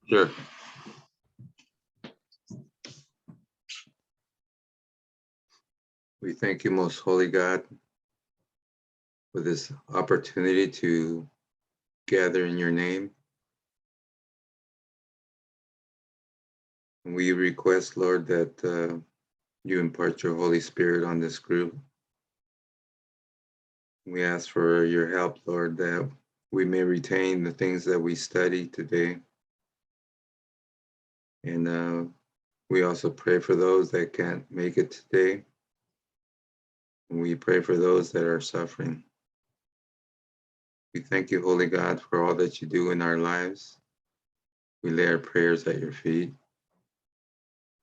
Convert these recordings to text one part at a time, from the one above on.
Sure. We thank you, most holy God, for this opportunity to gather in your name. We request, Lord, that you impart your Holy Spirit on this group. We ask for your help, Lord, that we may retain the things that we study today. And we also pray for those that can't make it today. And we pray for those that are suffering. We thank you, Holy God, for all that you do in our lives. We lay our prayers at your feet.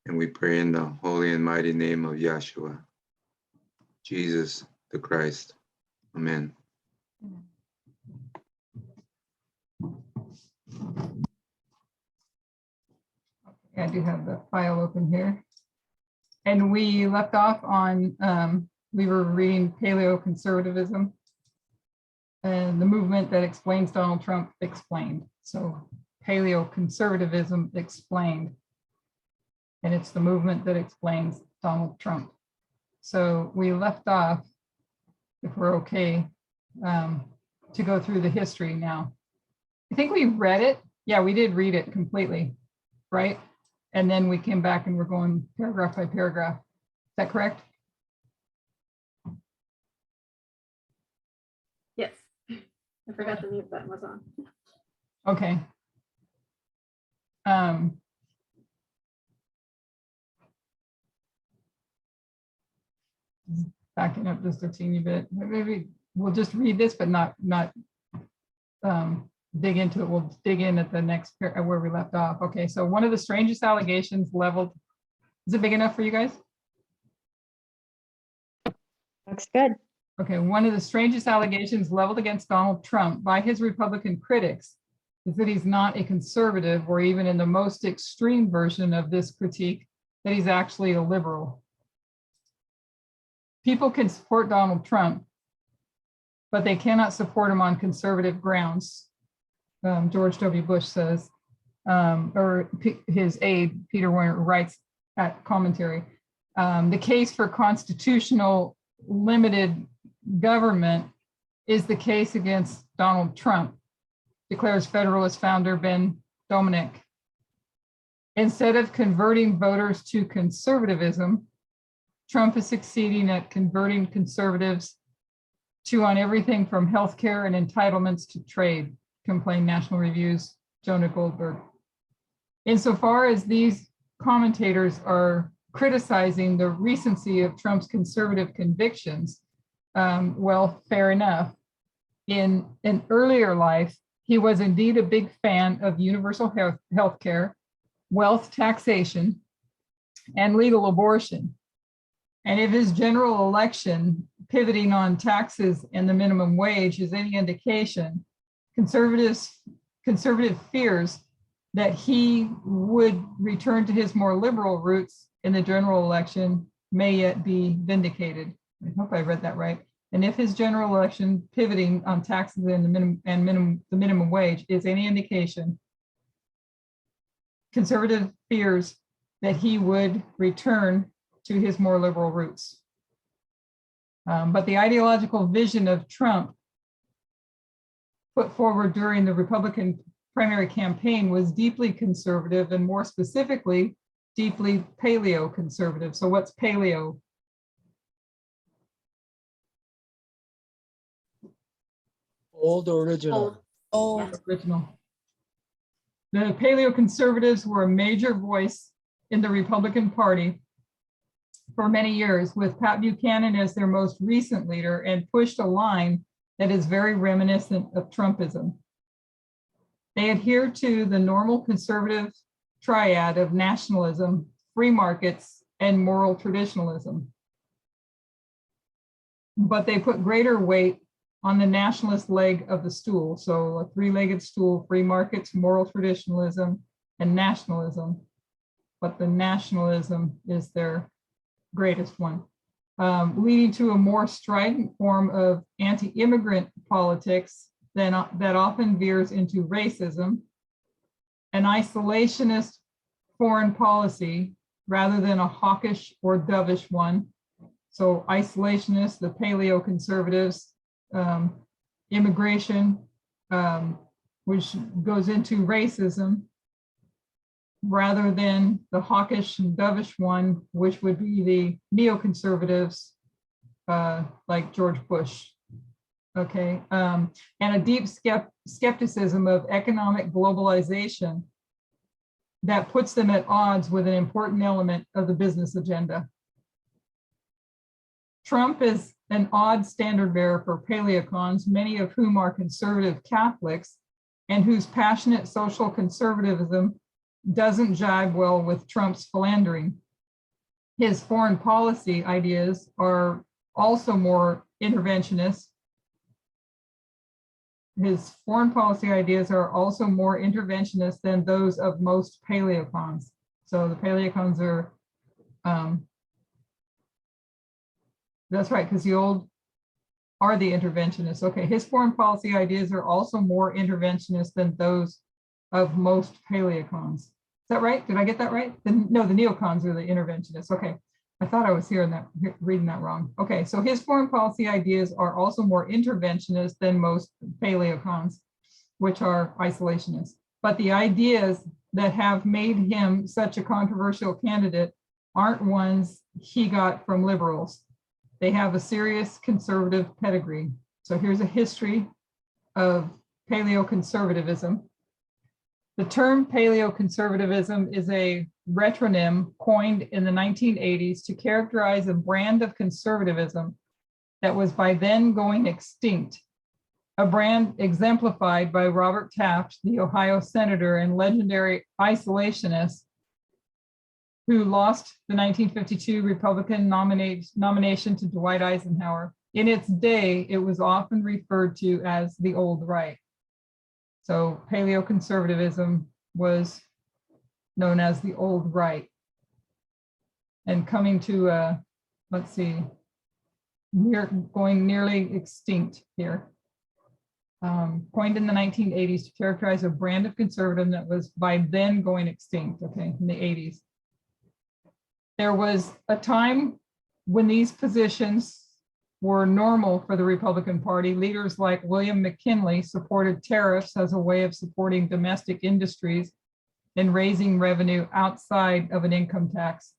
And we pray in the holy and mighty name of Yahshua, Jesus the Christ. Amen. I do have the file open here. And we left off on, we were reading Paleoconservatism and the movement that explains Donald Trump explained. So Paleoconservatism explained. And it's the movement that explains Donald Trump. So we left off, if we're okay, to go through the history now. I think we read it. Yeah, we did read it completely, right? And then we came back and we're going paragraph by paragraph. Is that correct? Yes. I forgot the mute button was on. Okay. Backing up just a teeny bit. Maybe we'll just read this, but not dig into it. We'll dig in at the next where we left off. Okay, so one of the strangest allegations leveled. Is it big enough for you guys? Looks good. Okay, one of the strangest allegations leveled against Donald Trump by his Republican critics is that he's not a conservative, or even in the most extreme version of this critique, that he's actually a liberal. People can support Donald Trump, but they cannot support him on conservative grounds, George W. Bush says, or his aide, Peter Warner, writes at commentary. The case for constitutional limited government is the case against Donald Trump, declares Federalist founder Ben Dominic. Instead of converting voters to conservatism, Trump is succeeding at converting conservatives to on everything from healthcare and entitlements to trade, complained National Review's Jonah Goldberg. Insofar as these commentators are criticizing the recency of Trump's conservative convictions, well, fair enough. In an earlier life, he was indeed a big fan of universal health care, wealth taxation, and legal abortion. And if his general election pivoting on taxes and the minimum wage is any indication, conservative fears that he would return to his more liberal roots in the general election may yet be vindicated. I hope I read that right. And if his general election pivoting on taxes and the minimum wage is any indication, conservative fears that he would return to his more liberal roots. But the ideological vision of Trump put forward during the Republican primary campaign was deeply conservative, and more specifically, deeply paleo-conservative. So what's paleo? Old original. Old. Original. The paleo-conservatives were a major voice in the Republican Party for many years, with Pat Buchanan as their most recent leader, and pushed a line that is very reminiscent of Trumpism. They adhere to the normal conservative triad of nationalism, free markets, and moral traditionalism. But they put greater weight on the nationalist leg of the stool. So a three-legged stool: free markets, moral traditionalism, and nationalism. But the nationalism is their greatest one, leading to a more strident form of anti-immigrant politics that often veers into racism, an isolationist foreign policy rather than a hawkish or dovish one. So isolationists, the paleoconservatives, immigration, which goes into racism, rather than the hawkish and dovish one, which would be the neoconservatives, like George Bush. Okay, and a deep skepticism of economic globalization that puts them at odds with an important element of the business agenda. Trump is an odd standard bearer for paleocons, many of whom are conservative Catholics and whose passionate social conservatism doesn't jibe well with Trump's philandering. His foreign policy ideas are also more interventionist. His foreign policy ideas are also more interventionist than those of most paleocons. So the paleocons are, that's right, because the old are the interventionists. Okay, his foreign policy ideas are also more interventionist than those of most paleocons. Is that right? Did I get that right? No, the neocons are the interventionists. Okay, I thought I was reading that wrong. Okay, so his foreign policy ideas are also more interventionist than most paleocons, which are isolationists. But the ideas that have made him such a controversial candidate aren't ones he got from liberals. They have a serious conservative pedigree. So here's a history of paleoconservatism. The term paleoconservatism is a retronym coined in the 1980s to characterize a brand of conservatism that was by then going extinct, a brand exemplified by Robert Taft, the Ohio senator and legendary isolationist, who lost the 1952 Republican nomination to Dwight Eisenhower. In its day, it was often referred to as the old right. So paleoconservatism was known as the old right. And coming to, let's see, going nearly extinct here. Coined in the 1980s to characterize a brand of conservatism that was by then going extinct, okay, in the 80s. There was a time when these positions were normal for the Republican Party. Leaders like William McKinley supported tariffs as a way of supporting domestic industries and raising revenue outside of an income tax.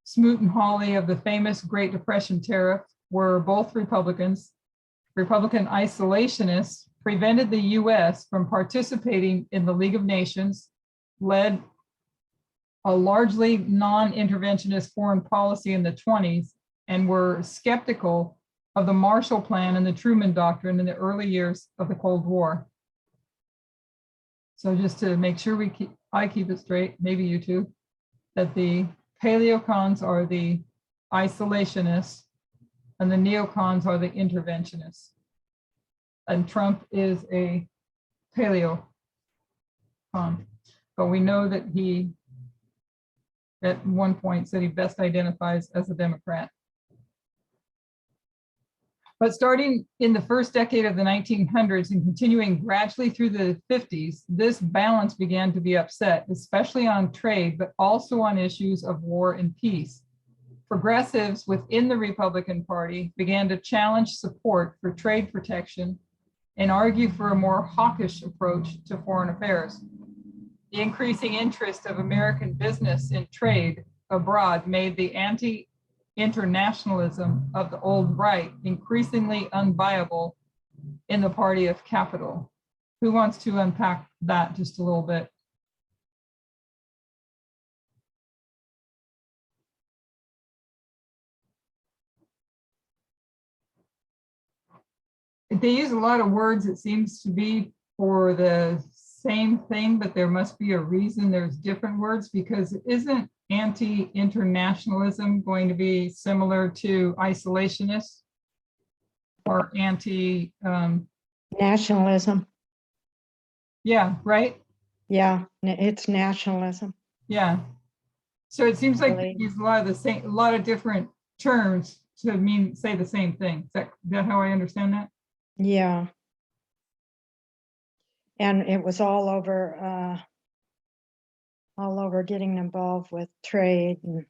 Smoot and Hawley of the famous Great Depression tariff were both Republicans. Republican isolationists prevented the US from participating in the League of Nations, led a largely non-interventionist foreign policy in the 20s, and were skeptical of the Marshall Plan and the Truman Doctrine in the early years of the Cold War. So just to make sure I keep it straight, maybe you too, that the paleocons are the isolationists and the neocons are the interventionists. And Trump is a paleocon, but we know that he at one point said he best identifies as a Democrat. But starting in the first decade of the 1900s and continuing gradually through the 50s, this balance began to be upset, especially on trade, but also on issues of war and peace. Progressives within the Republican Party began to challenge support for trade protection and argue for a more hawkish approach to foreign affairs. The increasing interest of American business in trade abroad made the anti-internationalism of the old right increasingly unviable in the party of capital. Who wants to unpack that just a little bit? They use a lot of words, it seems to be, for the same thing, but there must be a reason there's different words, because isn't anti-internationalism going to be similar to isolationist or anti nationalism? Yeah, right? Yeah, it's nationalism. Yeah. So it seems like they Really? use a lot of different terms to say the same thing. Is that how I understand that? Yeah. And it was all over all over getting involved with trade and,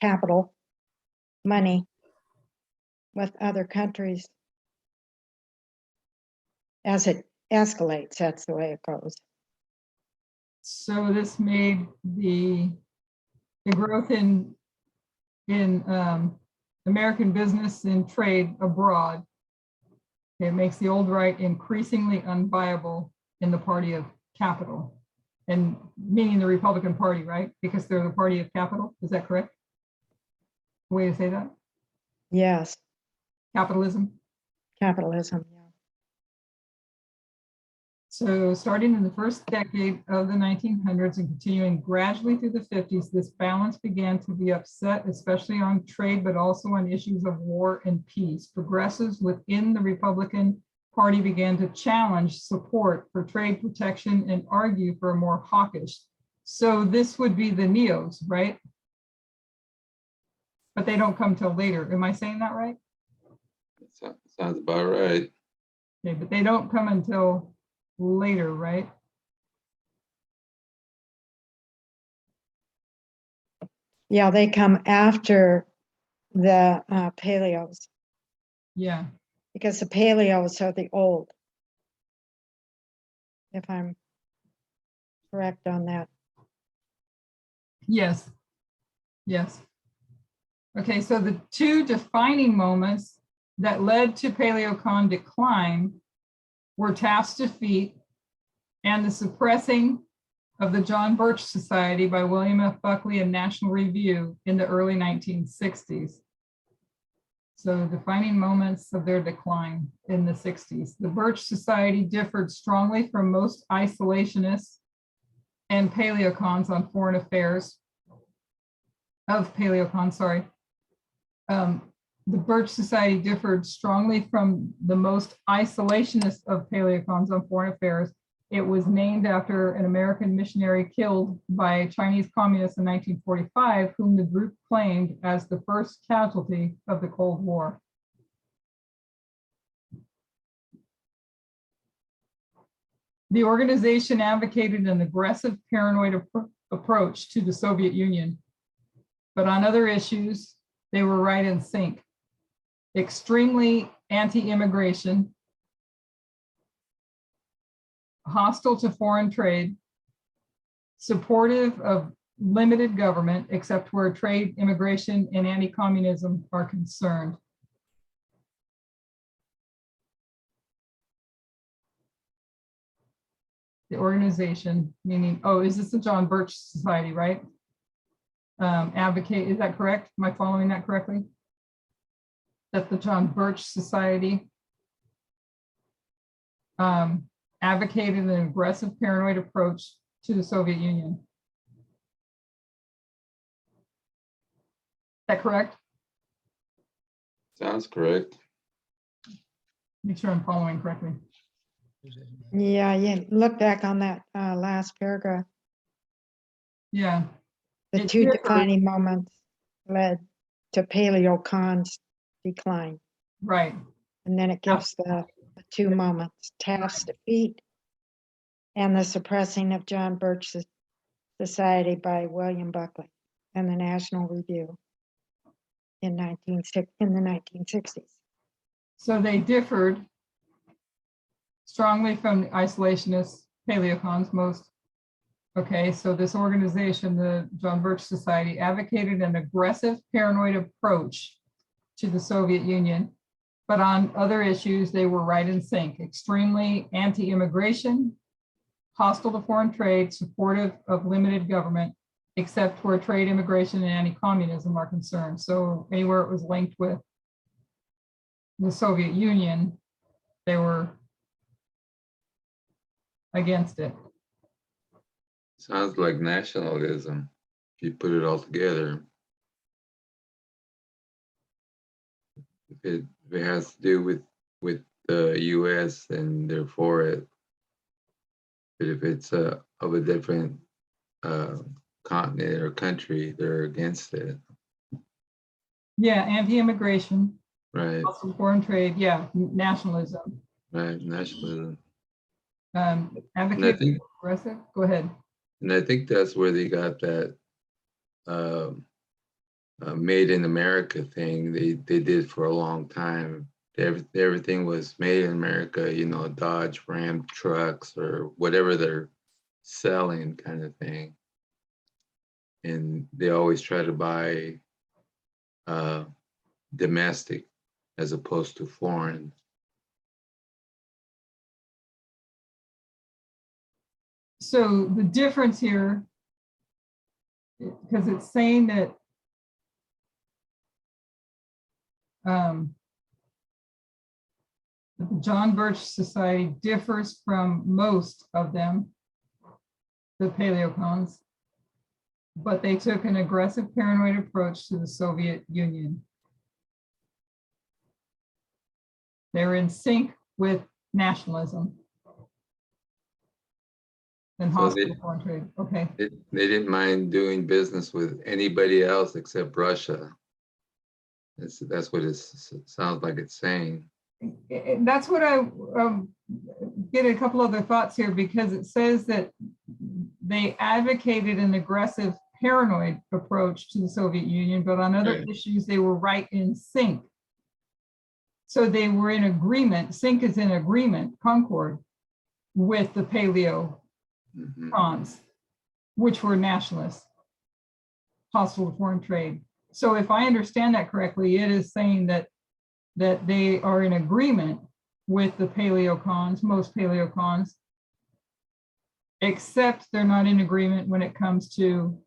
capital, money with other countries. As it escalates, that's the way it goes. So this made the growth in American business and trade abroad. It makes the old right increasingly unviable in the party of capital, and meaning the Republican Party, right? Because they're the party of capital. Is that correct? Way to say that? Yes, Capitalism. capitalism. Yeah. So starting in the first decade of the 1900s and continuing gradually through the 50s, this balance began to be upset, especially on trade, but also on issues of war and peace. Progressives within the Republican Party began to challenge support for trade protection and argue for a more hawkish. So this would be the neos, right? But they don't come till later. Am I saying that right? Sounds about right. Okay, but they don't come until later, right? Yeah, they come after the paleos, Yeah. because the paleos are the old, if I'm correct on that. Yes. Yes. Okay, so the two defining moments that led to Paleocon decline were Taft's defeat and the suppressing of the John Birch Society by William F. Buckley and National Review in the early 1960s. So defining moments of their decline in the 60s. The Birch Society differed strongly from most isolationists and Paleocons on foreign affairs, the Birch Society differed strongly from the most isolationist of Paleocons on foreign affairs. It was named after an American missionary killed by Chinese communists in 1945, whom the group claimed as the first casualty of the Cold War. The organization advocated an aggressive, paranoid approach to the Soviet Union, but on other issues, they were right in sync. Extremely anti-immigration, hostile to foreign trade, supportive of limited government, except where trade, immigration, and anti-communism are concerned. The organization, meaning, oh, is this the John Birch Society, right? Advocate, is that correct? Am I following that correctly? That the John Birch Society advocated an aggressive, paranoid approach to the Soviet Union. Is that correct? Sounds correct. Make sure I'm following correctly. Yeah, look back on that last paragraph. Yeah. The It two differs. defining moments led to Paleocon's decline. Right. And then it gives the two moments, Taft's defeat and the suppressing of John Birch Society by William Buckley and the National Review in the 1960s. So they differed strongly from the isolationist Paleocons most. Okay, so this organization, the John Birch Society, advocated an aggressive, paranoid approach to the Soviet Union, but on other issues, they were right in sync. Extremely anti-immigration, hostile to foreign trade, supportive of limited government, except where trade, immigration, and anti-communism are concerned. So anywhere it was linked with the Soviet Union, they were against it. Sounds like nationalism, if you put it all together. If it has to do with the US, and they're for it. But if it's of a different continent or country, they're against it. Yeah, anti-immigration, Right, also foreign trade, yeah, nationalism. right, nationalism. Advocate And I think aggressive, go ahead. And I think that's where they got that made in America thing. They did for a long time. Everything was made in America, you know, Dodge, Ram trucks or whatever they're selling kind of thing. And they always try to buy domestic as opposed to foreign. So the difference here, because it's saying that the John Birch Society differs from most of them, the Paleocons, but they took an aggressive paranoid approach to the Soviet Union. They're in sync with nationalism and So hostile foreign trade. Okay. They didn't mind doing business with anybody else except Russia. That's what it sounds like it's saying. That's what I get a couple other thoughts here, because it says that they advocated an aggressive paranoid approach to the Soviet Union, but on other Right. issues, they were right in sync. So they were in agreement, sync is in agreement, concord, with the Paleocons, which were nationalists, hostile to foreign trade. So if I understand that correctly, it is saying that they are in agreement with the Paleocons, most Paleocons, except they're not in agreement when it comes to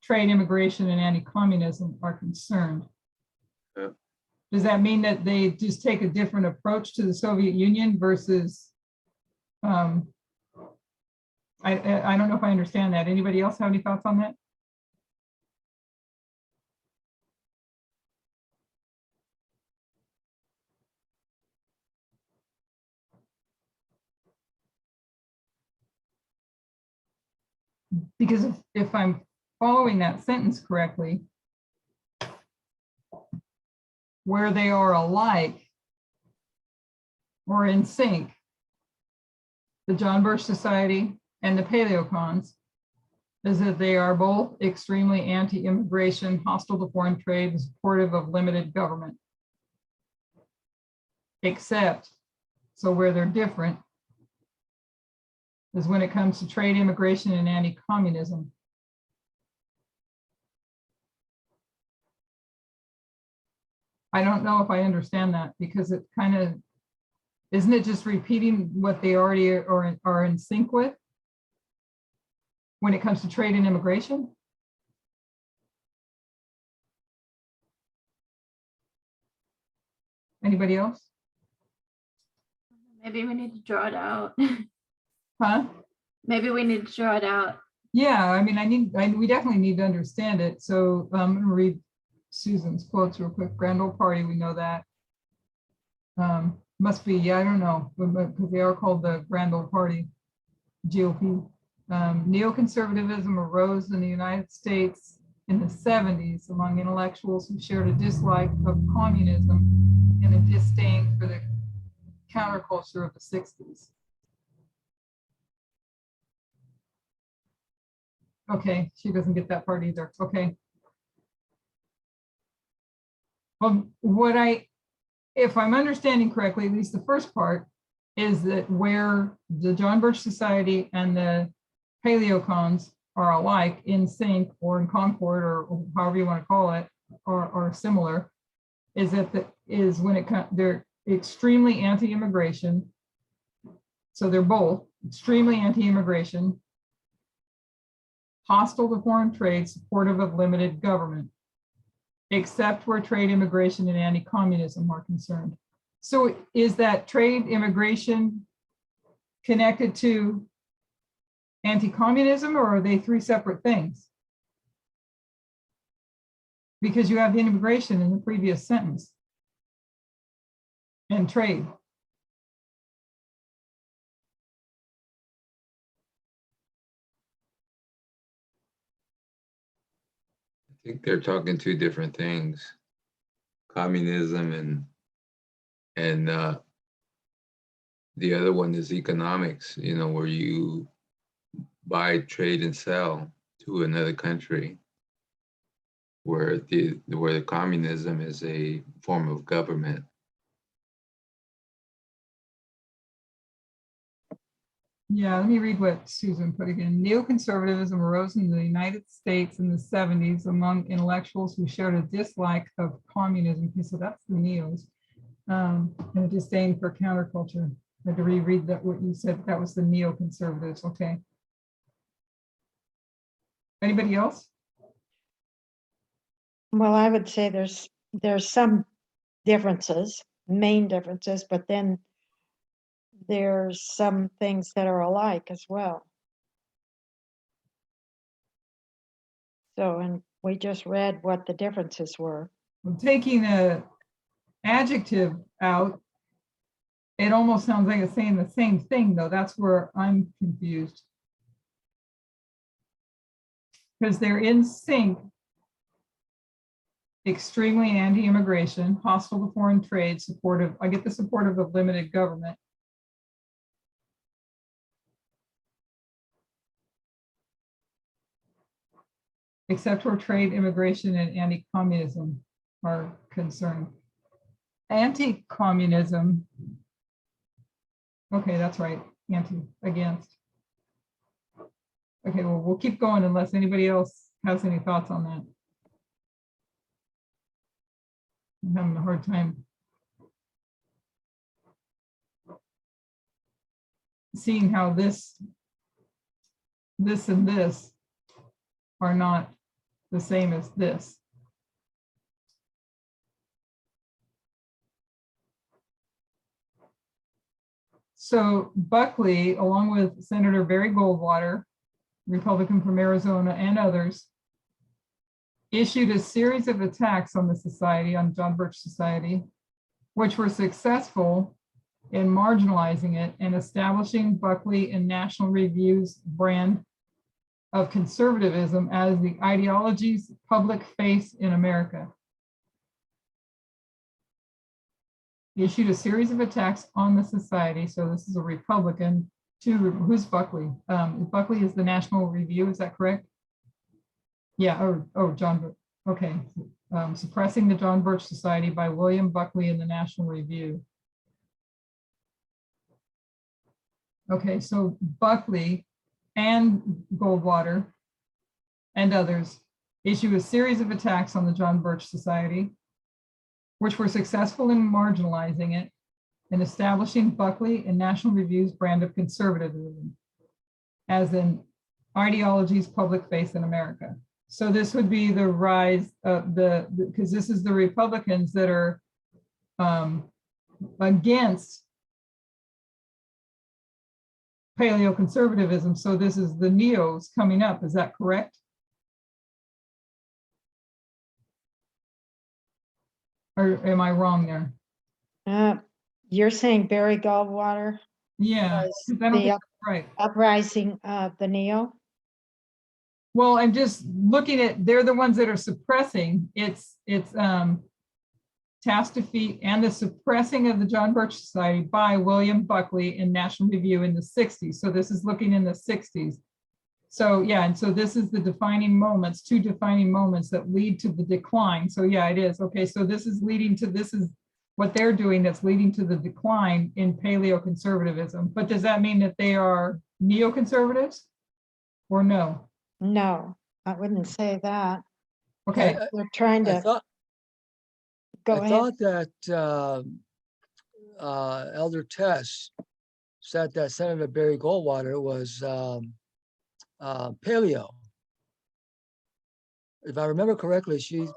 trade, immigration, and anti-communism are concerned. Yeah. Does that mean that they just take a different approach to the Soviet Union versus, I don't know if I understand that. Anybody else have any thoughts on that? Because if I'm following that sentence correctly, where they are alike or in sync, the John Birch Society and the Paleocons, is that they are both extremely anti-immigration, hostile to foreign trade, and supportive of limited government. Except, so where they're different is when it comes to trade, immigration, and anti-communism. I don't know if I understand that, because it kind of, isn't it just repeating what they already are in sync with when it comes to trade and immigration? Anybody else? Maybe we need to draw it out. Huh? Maybe we need to draw it out. Yeah, I mean, we definitely need to understand it. So I'm going to read Susan's quotes real quick. Grand Old Party, we know that. Must be, yeah, I don't know, because they are called the Grand Old Party, GOP. Neoconservatism arose in the United States in the 70s among intellectuals who shared a dislike of communism and a disdain for the counterculture of the 60s. Okay, she doesn't get that part either. Okay. Well, if I'm understanding correctly, at least the first part, is that where the John Birch Society and the Paleocons are alike, in sync or in concord, or however you want to call it, or similar, is that when they're extremely anti-immigration. So they're both extremely anti-immigration, hostile to foreign trade, supportive of limited government, except where trade, immigration, and anti-communism are concerned. So is that trade, immigration connected to anti-communism, or are they three separate things? Because you have immigration in the previous sentence and trade. I think they're talking two different things. Communism and the other one is economics, you know, where you buy, trade, and sell to another country, where the communism is a form of government. Yeah, let me read what Susan put again. Neoconservatism arose in the United States in the 70s among intellectuals who shared a dislike of communism. Okay, so that's the neos. And a disdain for counterculture. I had to reread that what you said. That was the neoconservatives. Okay. Anybody else? Well, I would say there's some differences, main differences, but then there's some things that are alike as well. So, and we just read what the differences were. Well, taking a adjective out, it almost sounds like it's saying the same thing, though. That's where I'm confused. Because they're in sync. Extremely anti-immigration, hostile to foreign trade, supportive. I get the supportive of limited government. Except where trade, immigration, and anti-communism are concerned. Anti-communism. Okay, that's right. Anti, against. Okay, well, we'll keep going unless anybody else has any thoughts on that. I'm having a hard time seeing how this and this are not the same as this. So Buckley, along with Senator Barry Goldwater, Republican from Arizona, and others, issued a series of attacks on the society, on John Birch Society, which were successful in marginalizing it and establishing Buckley and National Review's brand of conservatism as the ideology's public face in America. He issued a series of attacks on the society. So this is a Republican. Who's Buckley? Buckley is the National Review, is that correct? Yeah, John Birch. Okay. Suppressing the John Birch Society by William Buckley in the National Review. Okay, so Buckley and Goldwater and others issue a series of attacks on the John Birch Society, which were successful in marginalizing it and establishing Buckley and National Review's brand of conservatism as an ideology's public face in America. So this would be the rise of because this is the Republicans that are against paleoconservatism. So this is the neos coming up. Is that correct? Or am I wrong there? You're saying Barry Goldwater Yeah, was 'cause I don't the think that's right. uprising of the neo? Well, I'm just looking at, they're the ones that are suppressing. It's Task Defeat and the Suppressing of the John Birch Society by William Buckley in National Review in the 60s. So this is looking in the 60s. So yeah, and so this is the defining moments, two defining moments that lead to the decline. So yeah, it is. Okay, so this is leading to, this is what they're doing that's leading to the decline in paleoconservatism. But does that mean that they are neoconservatives or no? No, I wouldn't say that. Okay, They're trying I to thought, go I ahead. thought that Elder Tess said that Senator Barry Goldwater was paleo. If I remember correctly, she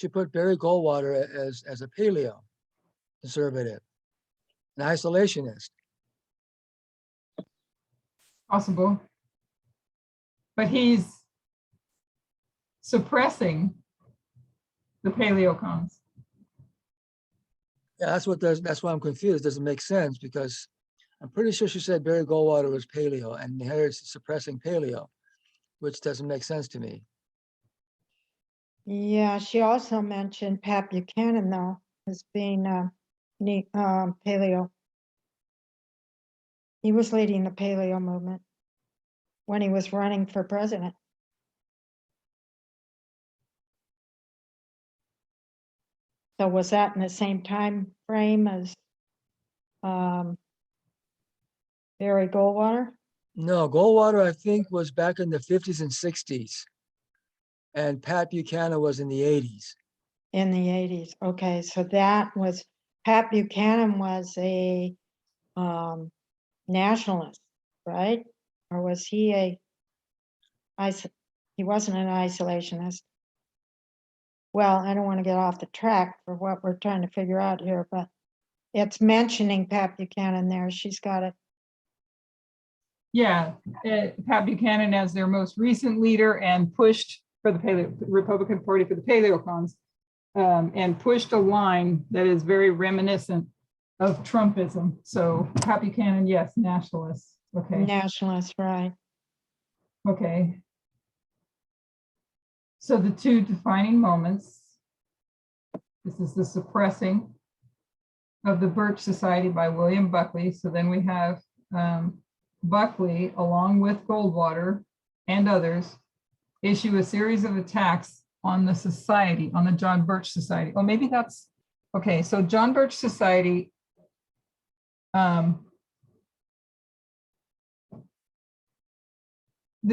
put Barry Goldwater as a paleo conservative, an isolationist. possible. But he's suppressing the paleocons. Yeah, that's why I'm confused. Doesn't make sense because I'm pretty sure she said Barry Goldwater was paleo and here it's suppressing paleo, which doesn't make sense to me. Yeah, she also mentioned Pat Buchanan though as being paleo. He was leading the paleo movement. when he was running for president. So was that in the same time frame as Barry Goldwater? No, Goldwater, I think, was back in the 50s and 60s. And Pat Buchanan was in the 80s. In the 80s. Okay, so that was, Pat Buchanan was a nationalist, right? Or was he he wasn't an isolationist. Well, I don't want to get off the track for what we're trying to figure out here, but it's mentioning Pat Buchanan there. She's got it. Yeah, Pat Buchanan as their most recent leader and pushed for the Republican Party for the Paleocons, and pushed a line that is very reminiscent of Trumpism. So Pat Buchanan, yes, nationalist. Okay, Nationalist, right? okay. So the two defining moments. This is the suppressing of the Birch Society by William Buckley. So then we have Buckley, along with Goldwater and others, issue a series of attacks on the society, on the John Birch Society. Oh, maybe that's, okay, so John Birch Society, the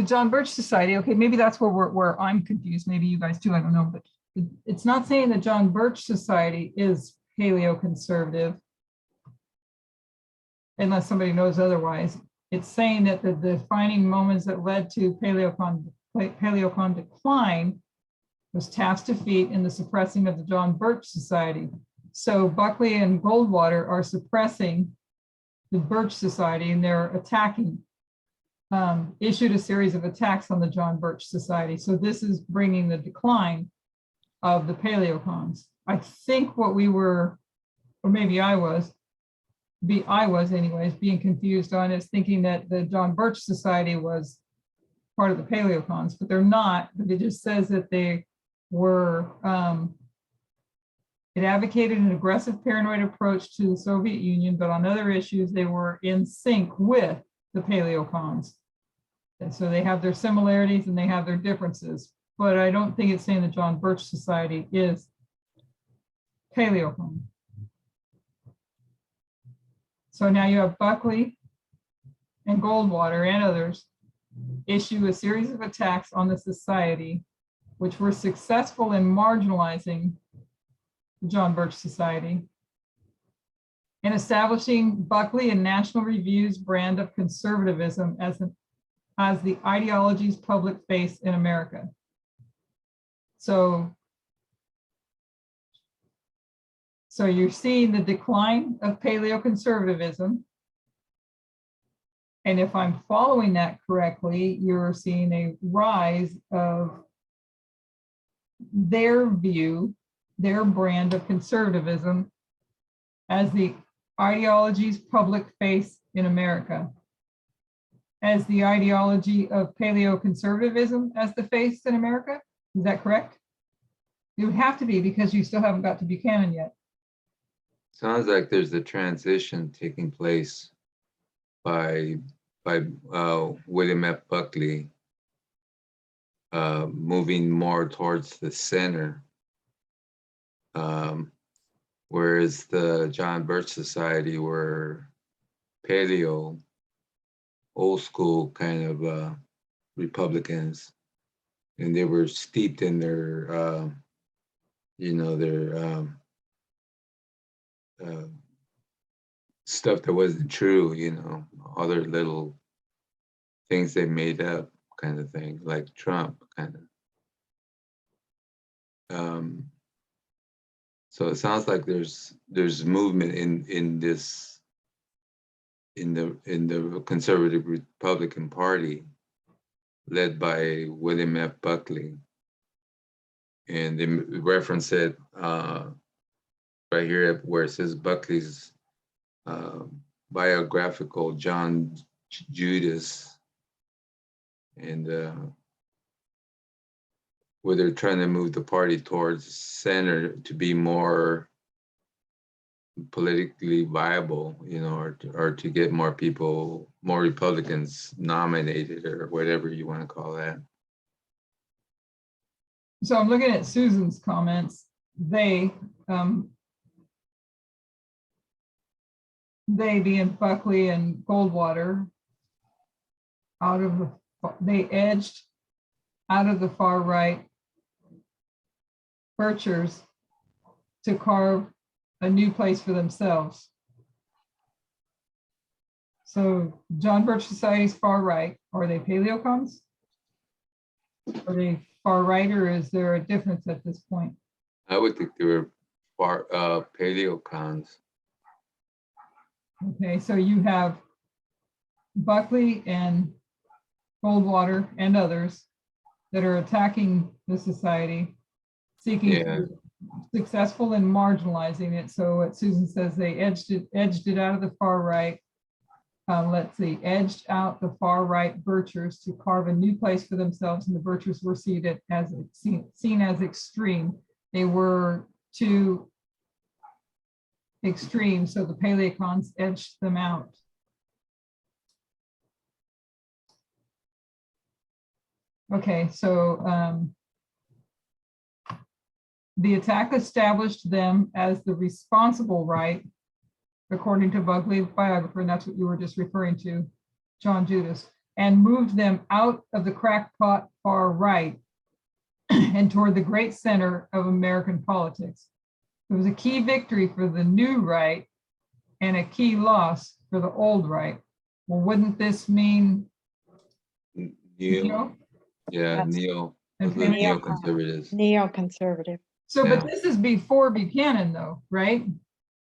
John Birch Society, okay, maybe that's where I'm confused, maybe you guys too, I don't know, but it's not saying that John Birch Society is paleoconservative, unless somebody knows otherwise. It's saying that the defining moments that led to Paleocon decline was Taft's defeat in the suppressing of the John Birch Society. So Buckley and Goldwater are suppressing the Birch Society, and they're attacking, issued a series of attacks on the John Birch Society. So this is bringing the decline of the Paleocons. I think what we were, or maybe I was anyways, being confused on is thinking that the John Birch Society was part of the Paleocons, but they're not. But it just says that they were, it advocated an aggressive paranoid approach to the Soviet Union, but on other issues, they were in sync with the Paleocons. And so they have their similarities and they have their differences, but I don't think it's saying the John Birch Society is Paleocon. So now you have Buckley and Goldwater and others issue a series of attacks on the society, which were successful in marginalizing the John Birch Society and establishing Buckley and National Review's brand of conservatism as the ideology's public face in America. So you're seeing the decline of paleoconservatism. And if I'm following that correctly, you're seeing a rise of their view, their brand of conservatism as the ideology's public face in America, as the ideology of paleoconservatism as the face in America. Is that correct? It would have to be, because you still haven't got to Buchanan yet. Sounds like there's a transition taking place by William F. Buckley, moving more towards the center, whereas the John Birch Society were paleo, old school kind of Republicans, and they were steeped in their, their stuff that wasn't true, other little things they made up kind of thing, like Trump kind of. So it sounds like there's movement in the conservative Republican Party led by William F. Buckley. And they reference it right here where it says Buckley's biographical John Judas, and where they're trying to move the party towards center to be more politically viable, or to get more people, more Republicans nominated, or whatever you want to call that. So I'm looking at Susan's comments. They being Buckley and Goldwater, they edged out of the far right Birchers to carve a new place for themselves. So John Birch Society's far right. Are they paleocons? Are they far right, or is there a difference at this point? I would think they were far paleocons. Okay, so you have Buckley and Goldwater and others that are attacking the society, seeking Yeah. to be successful in marginalizing it. So what Susan says, they edged it out of the far right. Let's see, edged out the far right Birchers to carve a new place for themselves, and the Birchers were seen as extreme. They were too extreme, so the Paleocons edged them out. Okay, so the attack established them as the responsible right, according to Buckley's biographer, and that's what you were just referring to, John Judas, and moved them out of the crackpot far right and toward the great center of American politics. It was a key victory for the new right and a key loss for the old right. Well, wouldn't this mean Neo, yeah, Yes. neo, and the Paleo? neoconservatives. Neoconservative. So, Yeah. but this is before Buchanan, though, right?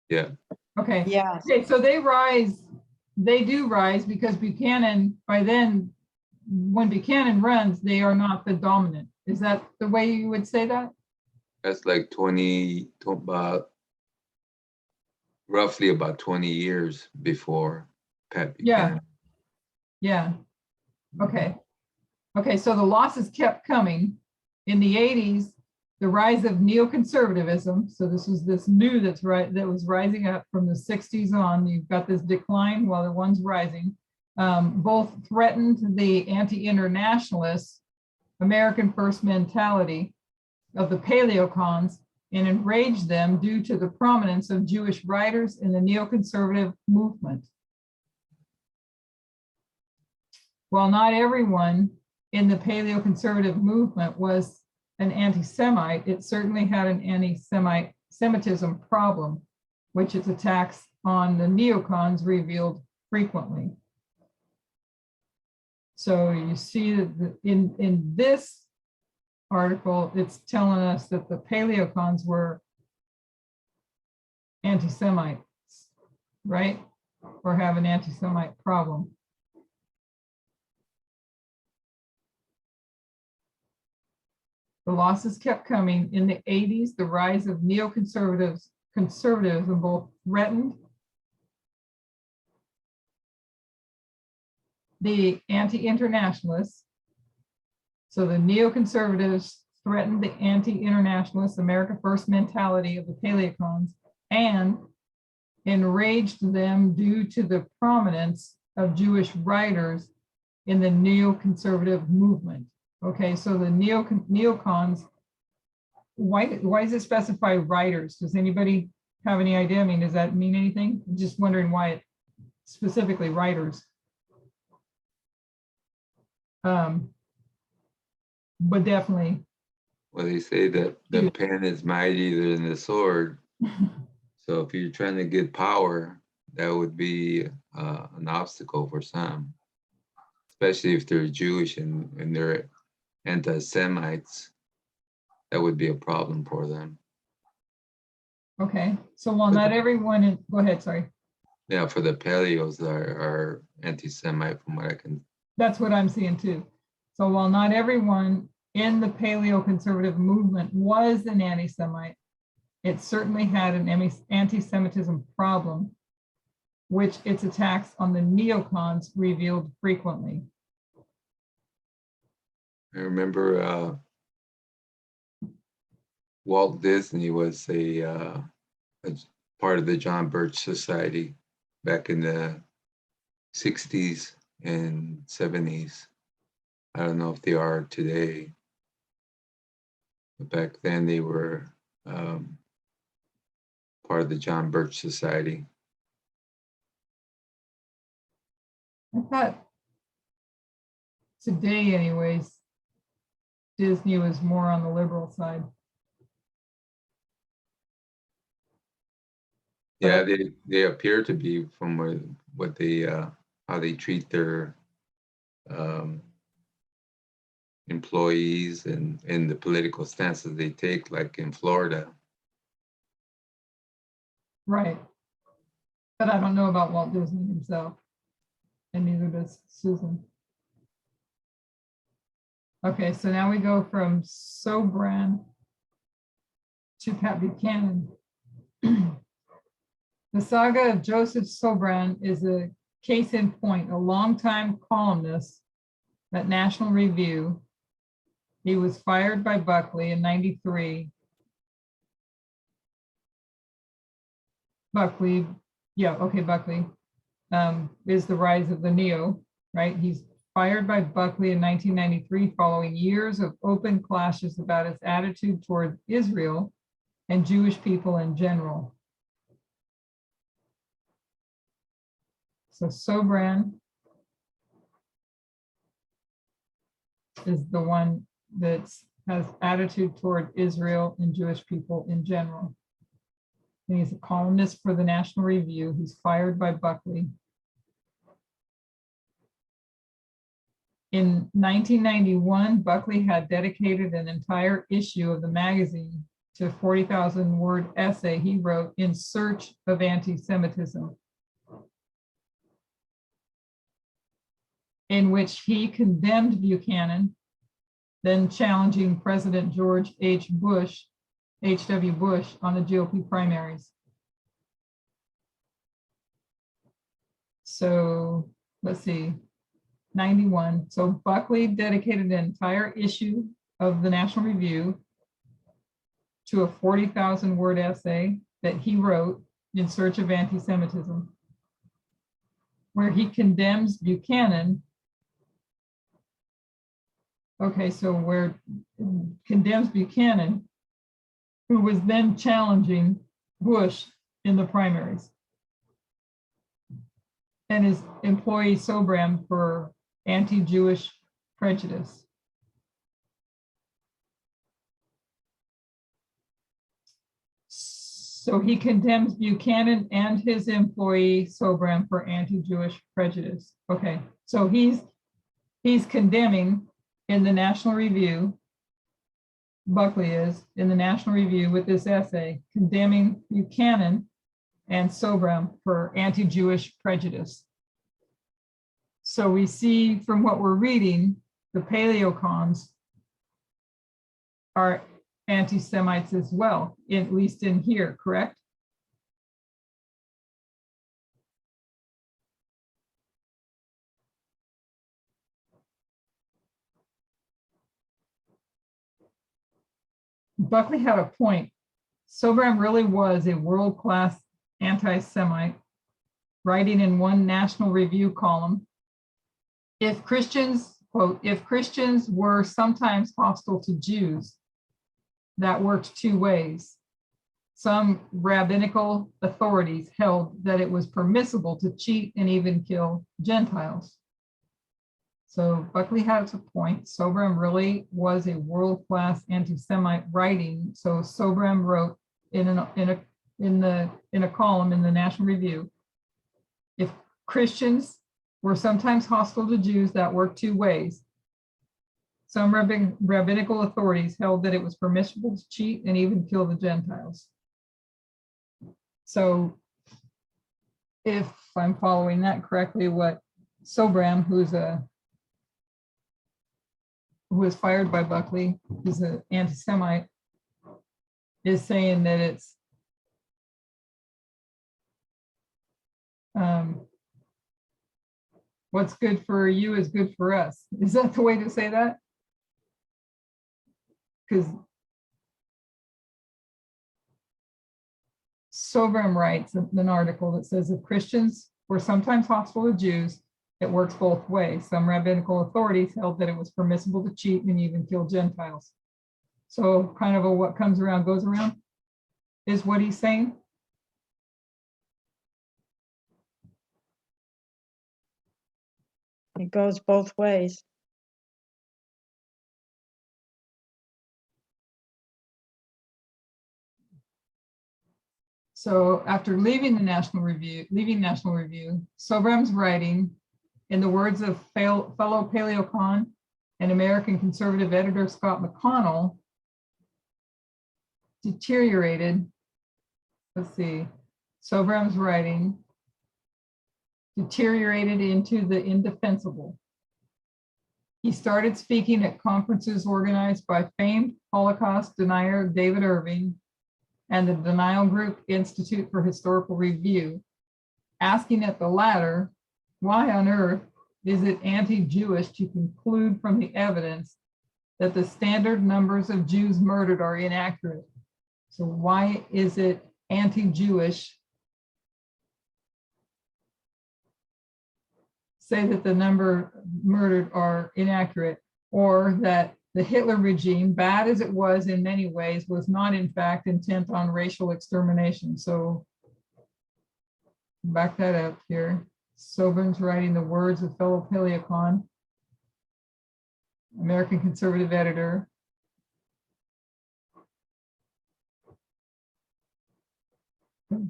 Yeah, Okay. Yes. Okay, so they do rise because Buchanan, by then, when Buchanan runs, they are not the dominant. Is that the way you would say that? that's like roughly about 20 years before Pat Yeah. Buchanan. Yeah. Okay. Okay, so the losses kept coming. In the 80s, the rise of neoconservatism. So this was this new that was rising up from the 60s on. You've got this decline while the one's rising. Both threatened the anti-internationalist American first mentality of the Paleocons and enraged them due to the prominence of Jewish writers in the neoconservative movement. While not everyone in the paleoconservative movement was an anti-Semite, it certainly had an anti-Semitism problem, which its attacks on the neocons revealed frequently. So you see that in this article, it's telling us that the Paleocons were anti-Semites, right? Or have an anti-Semite problem. The losses kept coming. In the 80s, the rise of conservatism both threatened the anti-internationalists. So the neoconservatives threatened the anti-internationalist America First mentality of the Paleocons and enraged them due to the prominence of Jewish writers in the neoconservative movement. Okay, so the neocons, why does it specify writers? Does anybody have any idea? I mean, does that mean anything? I'm just wondering why it specifically writers. But definitely. Well, they say that the pen is mightier than the sword. So if you're trying to get power, that would be an obstacle for some, especially if they're Jewish and they're anti-Semites. That would be a problem for them. Okay, so while not everyone, go ahead, sorry. Yeah, for the Paleos are anti-Semite from what I can. That's what I'm seeing too. So while not everyone in the paleoconservative movement was an anti-Semite, it certainly had an anti-Semitism problem, which its attacks on the neocons revealed frequently. I remember Walt Disney was a part of the John Birch Society back in the 60s and 70s. I don't know if they are today, but back then they were part of the John Birch Society. I thought today anyways, Disney was more on the liberal side. Yeah, they appear to be from what they how they treat their employees and the political stances they take, like in Florida. Right. But I don't know about Walt Disney himself, and neither does Susan. Okay, so now we go from Sobran to Pat Buchanan. The saga of Joseph Sobran is a case in point, a longtime columnist at National Review. He was fired by Buckley in '93. Buckley is the rise of the neo, right? He's fired by Buckley in 1993 following years of open clashes about his attitude toward Israel and Jewish people in general. So Sobran is the one that has attitude toward Israel and Jewish people in general. And he's a columnist for the National Review. He's fired by Buckley. In 1991, Buckley had dedicated an entire issue of the magazine to a 40,000-word essay he wrote in search of anti-Semitism, in which he condemned Buchanan, then challenging President George H.W. Bush on the GOP primaries. So let's see, 91. So Buckley dedicated an entire issue of the National Review to a 40,000-word essay that he wrote in search of anti-Semitism, where he condemns Buchanan. Okay, so where condemns Buchanan, who was then challenging Bush in the primaries, and his employee Sobran for anti-Jewish prejudice. So he condemns Buchanan and his employee Sobran for anti-Jewish prejudice. Okay, so he's condemning in the National Review, Buckley is in the National Review with this essay, condemning Buchanan and Sobran for anti-Jewish prejudice. So we see from what we're reading, the Paleocons are anti-Semites as well, at least in here, correct? Buckley had a point. Sobran really was a world-class anti-Semite, writing in one National Review column, if Christians, quote, if Christians were sometimes hostile to Jews, that worked two ways. Some rabbinical authorities held that it was permissible to cheat and even kill Gentiles. So Buckley has a point. Sobran really was a world-class anti-Semite writing. So Sobran wrote in a column in the National Review, if Christians were sometimes hostile to Jews, that worked two ways. Some rabbinical authorities held that it was permissible to cheat and even kill the Gentiles. So if I'm following that correctly, what Sobran, who was fired by Buckley, who's an anti-Semite, is saying that it's what's good for you is good for us. Is that the way to say that? Because Sobram writes an article that says if Christians were sometimes hostile to Jews, it works both ways. Some rabbinical authorities held that it was permissible to cheat and even kill Gentiles. So kind of a what comes around goes around is what he's saying. It goes both ways. So after leaving National Review, Sobram's writing, in the words of fellow Paleocon and American conservative editor Scott McConnell, deteriorated. Let's see, Sobram's writing deteriorated into the indefensible. He started speaking at conferences organized by famed Holocaust denier David Irving and the Denial Group Institute for Historical Review, asking at the latter, why on earth is it anti-Jewish to conclude from the evidence that the standard numbers of Jews murdered are inaccurate? So why is it anti-Jewish say that the number murdered are inaccurate, or that the Hitler regime, bad as it was in many ways, was not in fact intent on racial extermination? So back that up here. Sobram's writing the words of fellow Paleocon, American conservative editor.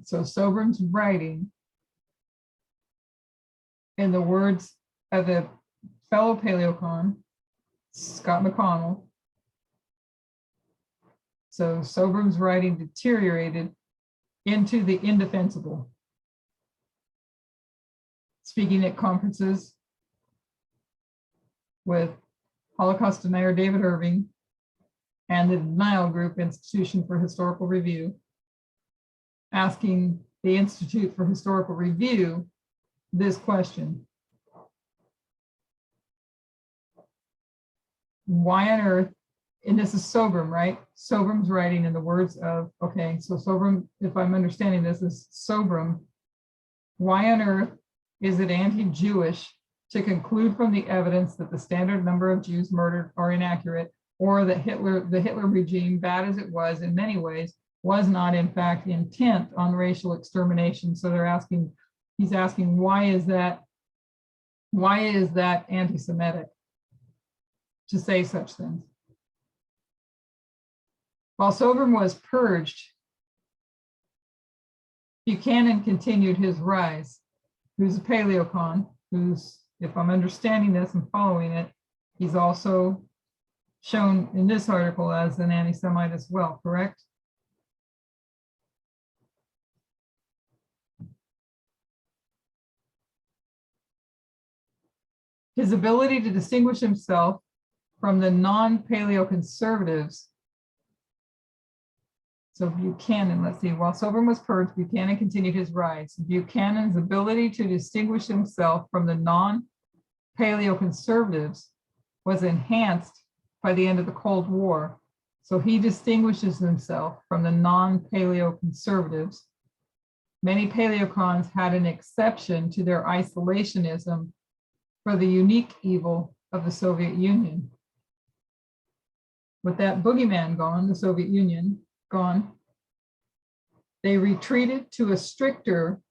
So Sobram's writing in the words of the fellow Paleocon, Scott McConnell. So Sobram's writing deteriorated into the indefensible. Speaking at conferences with Holocaust denier David Irving and the Denial Group Institution for Historical Review, asking the Institute for Historical Review this question: why on earth, and this is Sobram, right? Sobram's writing in the words of, okay, so Sobram, if I'm understanding this, is Sobram, why on earth is it anti-Jewish to conclude from the evidence that the standard number of Jews murdered are inaccurate, or that the Hitler regime, bad as it was in many ways, was not in fact intent on racial extermination? So they're asking, he's asking, why is that anti-Semitic to say such things? While Sobram was purged, Buchanan continued his rise, who's a Paleocon, who's, if I'm understanding this and following it, he's also shown in this article as an anti-Semite as well, correct? His ability to distinguish himself from the non-Paleoconservatives. So Buchanan, let's see, while Sobram was purged, Buchanan continued his rise. Buchanan's ability to distinguish himself from the non-Paleoconservatives was enhanced by the end of the Cold War. So he distinguishes himself from the non-Paleoconservatives. Many Paleocons had an exception to their isolationism for the unique evil of the Soviet Union. With that boogeyman gone, the Soviet Union gone, they retreated to a stricter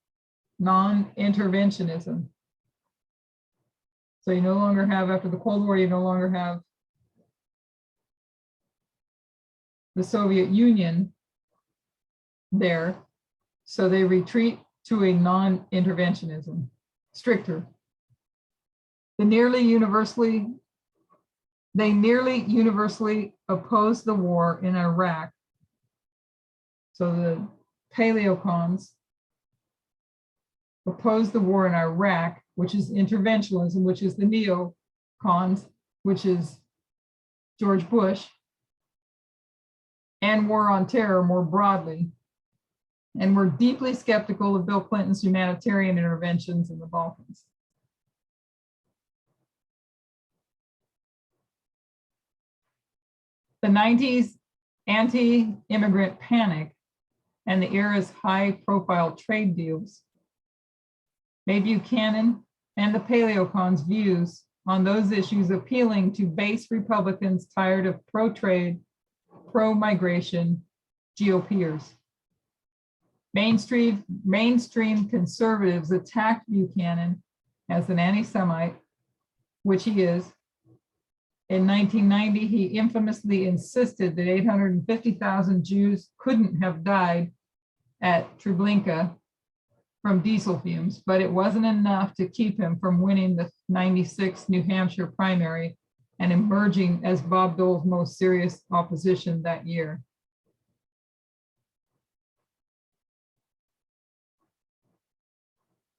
non-interventionism. So you no longer have, after the Cold War, you no longer have the Soviet Union there. So they retreat to a non-interventionism, stricter. They nearly universally opposed the war in Iraq. So the Paleocons opposed the war in Iraq, which is interventionism, which is the neocons, which is George Bush, and war on terror more broadly, and were deeply skeptical of Bill Clinton's humanitarian interventions in the Balkans. The 90s anti-immigrant panic and the era's high-profile trade deals made Buchanan and the Paleocons' views on those issues appealing to base Republicans tired of pro-trade, pro-migration GOPers. Mainstream conservatives attacked Buchanan as an anti-Semite, which he is. In 1990, he infamously insisted that 850,000 Jews couldn't have died at Treblinka from diesel fumes, but it wasn't enough to keep him from winning the 96 New Hampshire primary and emerging as Bob Dole's most serious opposition that year.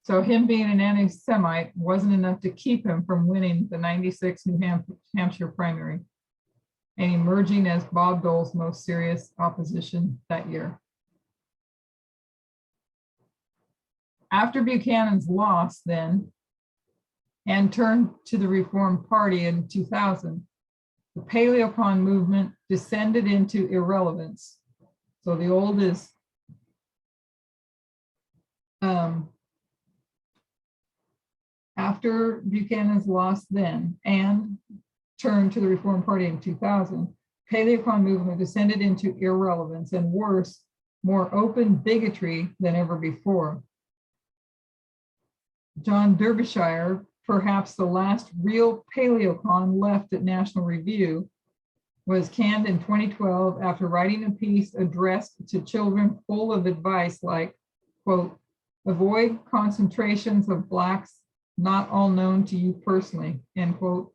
So him being an anti-Semite wasn't enough to keep him from winning the 96 New Hampshire primary and emerging as Bob Dole's most serious opposition that year. After Buchanan's loss then, and turned to the Reform Party in 2000, the Paleocon movement descended into irrelevance. So the old is after Buchanan's loss then and turned to the Reform Party in 2000, Paleocon movement descended into irrelevance and worse, more open bigotry than ever before. John Derbyshire, perhaps the last real Paleocon left at National Review, was canned in 2012 after writing a piece addressed to children full of advice like, quote, avoid concentrations of Blacks not all known to you personally, end quote.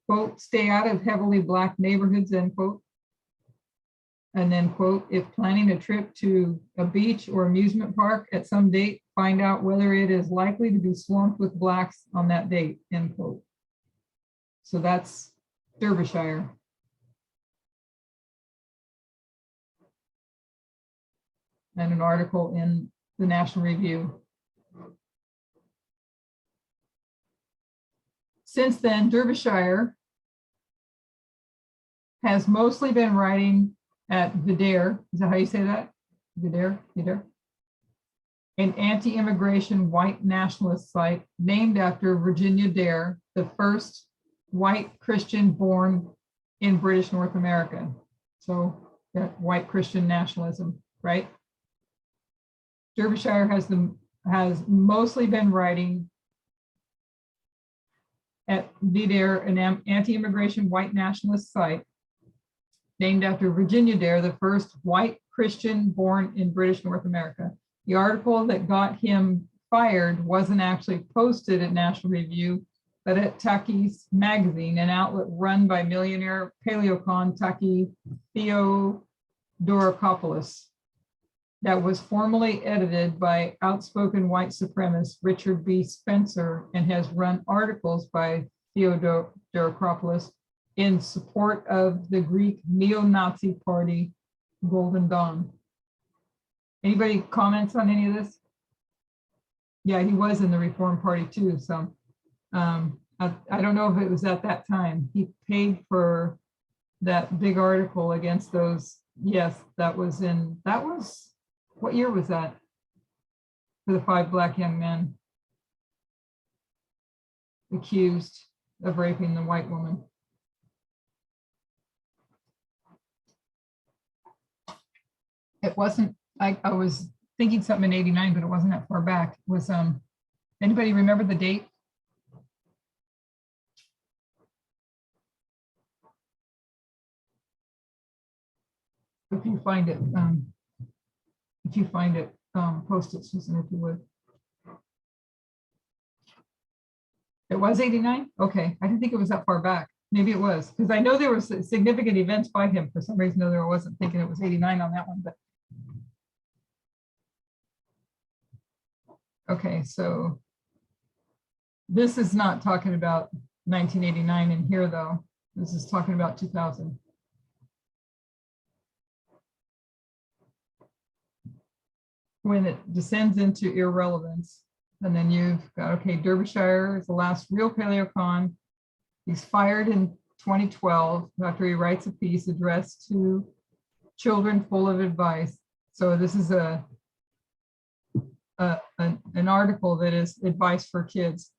Quote, stay out of heavily Black neighborhoods, end quote. And then quote, if planning a trip to a beach or amusement park at some date, find out whether it is likely to be swamped with Blacks on that date, end quote. So that's Derbyshire. And an article in the National Review. Since then, Derbyshire has mostly been writing at Vidare, is that how you say that? Vidare, an anti-immigration white nationalist site named after Virginia Dare, the first white Christian born in British North America. So that white Christian nationalism, right? Derbyshire has mostly been writing at Vidare, an anti-immigration white nationalist site named after Virginia Dare, the first white Christian born in British North America. The article that got him fired wasn't actually posted at National Review, but at Tucky's Magazine, an outlet run by millionaire Paleocon Tucky Theodorakopoulos, that was formally edited by outspoken white supremacist Richard B. Spencer and has run articles by Theodorakopoulos in support of the Greek neo-Nazi party Golden Dawn. Anybody comments on any of this? Yeah, he was in the Reform Party too. So I don't know if it was at that time. He paid for that big article against those. Yes, that was, what year was that? For the 5 Black young men accused of raping the white woman. It wasn't, I was thinking something in 89, but it wasn't that far back. It was, anybody remember the date? If you find it, post it, Susan, if you would. It was 89? Okay, I didn't think it was that far back. Maybe it was, because I know there were significant events by him. For some reason, I wasn't thinking it was 89 on that one, but. Okay, so this is not talking about 1989 in here, though. This is talking about 2000. When it descends into irrelevance, and then you've got, okay, Derbyshire is the last real Paleocon. He's fired in 2012 after he writes a piece addressed to children full of advice. So this is an article that is advice for kids,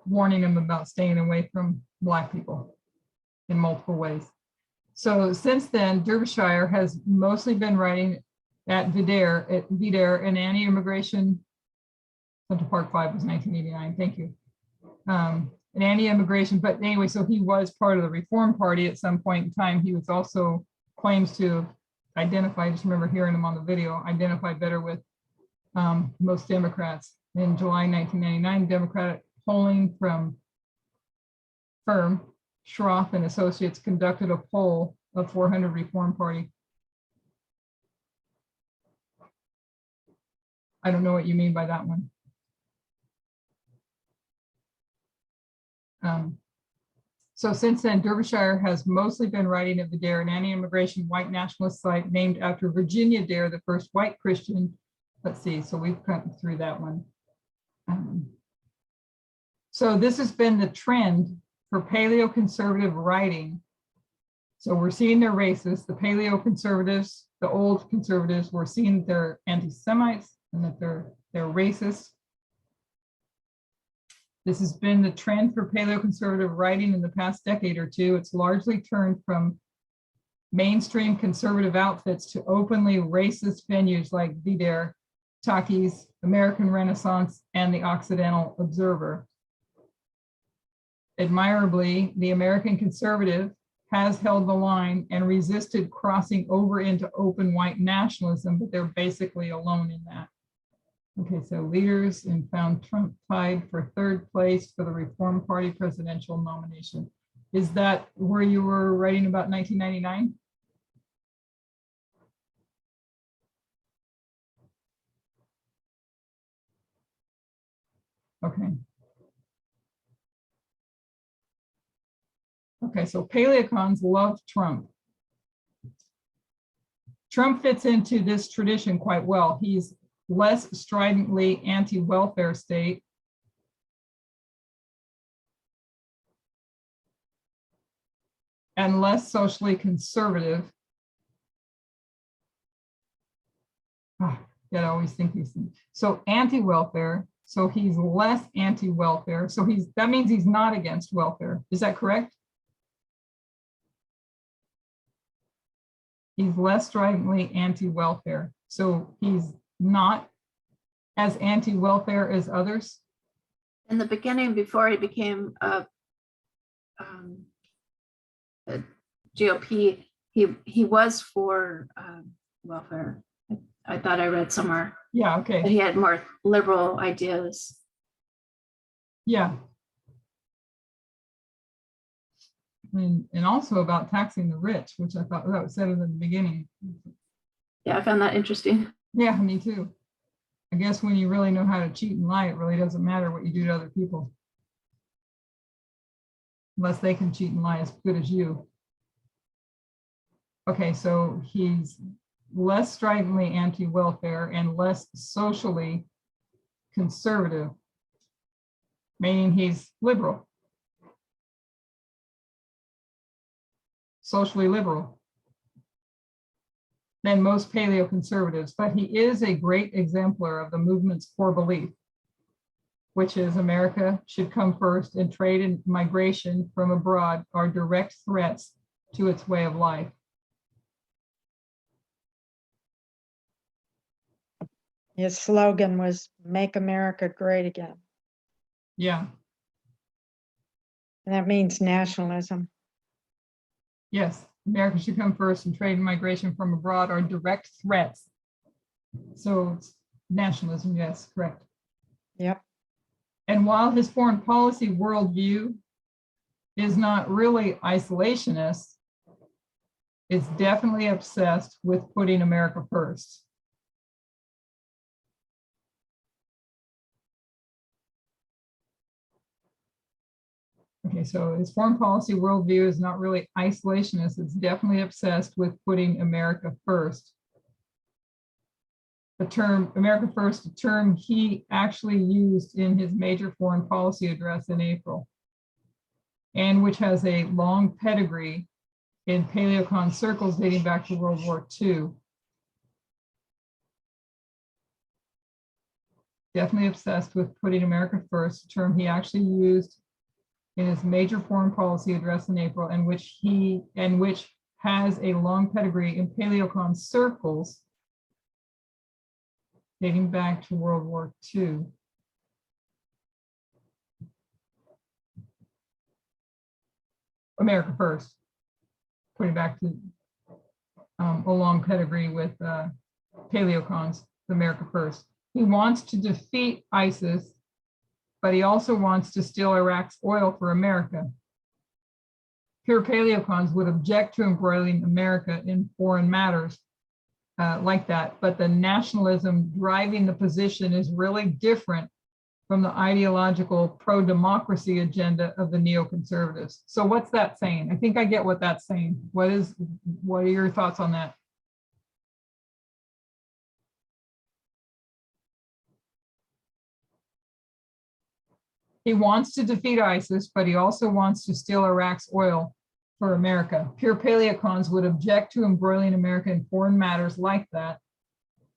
warning them about staying away from Black people in multiple ways. So since then, Derbyshire has mostly been writing at Vidare, an anti-immigration, Central Park 5 was 1989, thank you. An anti-immigration, but anyway, so he was part of the Reform Party at some point in time. He was also claims to identify, I just remember hearing him on the video, identify better with most Democrats. In July 1999, Democratic polling firm Schroff and Associates conducted a poll of 400 Reform Party. I don't know what you mean by that one. So since then, Derbyshire has mostly been writing at the Dare, an anti-immigration white nationalist site named after Virginia Dare, the first white Christian. Let's see, so we've come through that one. So this has been the trend for paleoconservative writing. So we're seeing they're racist. The paleoconservatives, the old conservatives, we're seeing they're anti-Semites and that they're racist. This has been the trend for paleoconservative writing in the past decade or two. It's largely turned from mainstream conservative outfits to openly racist venues like Vidare, Takis, American Renaissance, and the Occidental Observer. Admirably, the American conservative has held the line and resisted crossing over into open white nationalism, but they're basically alone in that. Okay, so leaders and found Trump tied for third place for the Reform Party presidential nomination. Is that where you were writing about 1999? Okay. Okay, so paleocons love Trump. Trump fits into this tradition quite well. He's less stridently anti-welfare state. And less socially conservative. Oh, I always think these things. So anti-welfare, so he's less anti-welfare. So that means he's not against welfare. Is that correct? He's less stridently anti-welfare. So he's not as anti-welfare as others. In the beginning, before he became a GOP, he was for welfare. I thought I read somewhere. Yeah, okay. But he had more liberal ideas. Yeah. And also about taxing the rich, which I thought that was said in the beginning. Yeah, I found that interesting. Yeah, me too. I guess when you really know how to cheat and lie, it really doesn't matter what you do to other people. Unless they can cheat and lie as good as you. Okay, so he's less stridently anti-welfare and less socially conservative, meaning he's liberal. Socially liberal than most paleoconservatives, but he is a great exemplar of the movement's core belief, which is America should come first and trade and migration from abroad are direct threats to its way of life. His slogan was "Make America Great Again." Yeah. And that means nationalism. Yes, America should come first and trade and migration from abroad are direct threats. So it's nationalism, yes, correct. Yep. And while his foreign policy worldview is not really isolationist, it's definitely obsessed with putting America first. Okay, so his foreign policy worldview is not really isolationist. It's definitely obsessed with putting America first. The term America First, a term he actually used in his major foreign policy address in April, and which has a long pedigree in paleocon circles dating back to World War II. definitely obsessed with putting America first, a term he actually used in his major foreign policy address in April, and which has a long pedigree in paleocon circles dating back to World War II. America first, putting back to a long pedigree with paleocons, America first. He wants to defeat ISIS, but he also wants to steal Iraq's oil for America. Pure paleocons would object to embroiling America in foreign matters like that, but the nationalism driving the position is really different from the ideological pro-democracy agenda of the neoconservatives. So what's that saying? I think I get what that's saying. What are your thoughts on that? He wants to defeat ISIS, but he also wants to steal Iraq's oil for America. Pure paleocons would object to embroiling America in foreign matters like that,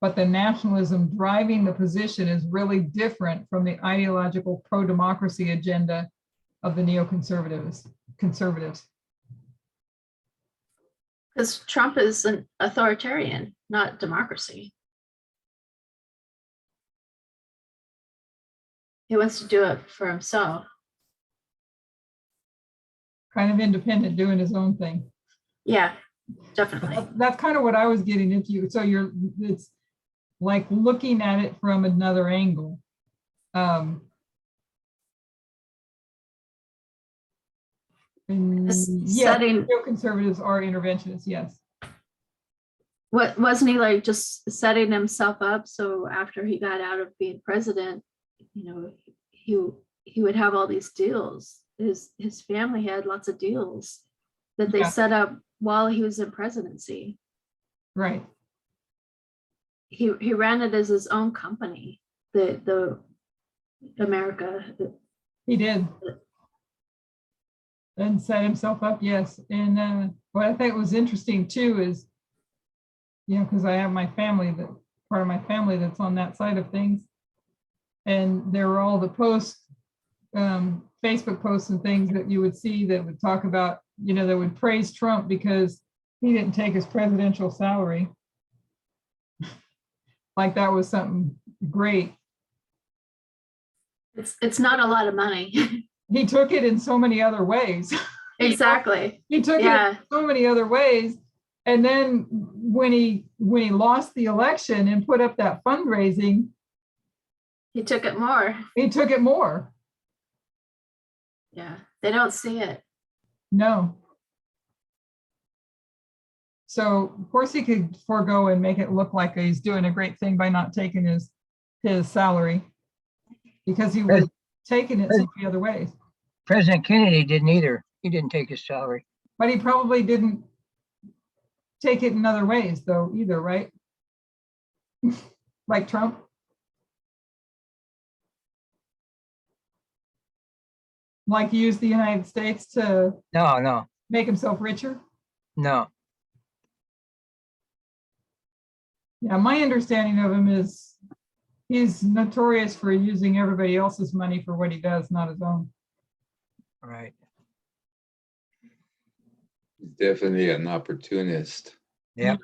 but the nationalism driving the position is really different from the ideological pro-democracy agenda of the neoconservatives. Because Trump is an authoritarian, not democracy. He wants to do it for himself. Kind of independent, doing his own thing. Yeah, definitely. That's kind of what I was getting into. So it's like looking at it from another angle. And yeah, conservatives are interventionists, yes. What wasn't he like just setting himself up so after he got out of being president, you know, he would have all these deals. His family had lots of deals that they set up while he was in presidency. Right. He ran it as his own company, the America. He did. And set himself up, yes. And what I think was interesting too is, you know, because I have my family, that part of my family that's on that side of things. And there were all the posts, Facebook posts and things that you would see that would talk about, you know, that would praise Trump because he didn't take his presidential salary. Like that was something great. It's not a lot of money. He took it in so many other ways. Exactly. He took it in so many other ways. And then when he lost the election and put up that fundraising, he took it more. He took it more. Yeah, they don't see it. No. So of course he could forego and make it look like he's doing a great thing by not taking his salary, because he was taking it so many other ways. President Kennedy didn't either. He didn't take his salary. But he probably didn't take it in other ways though either, right? Like Trump. Like use the United States to No. make himself richer? No. Yeah, my understanding of him is he's notorious for using everybody else's money for what he does, not his own. Right. He's definitely an opportunist. Yeah.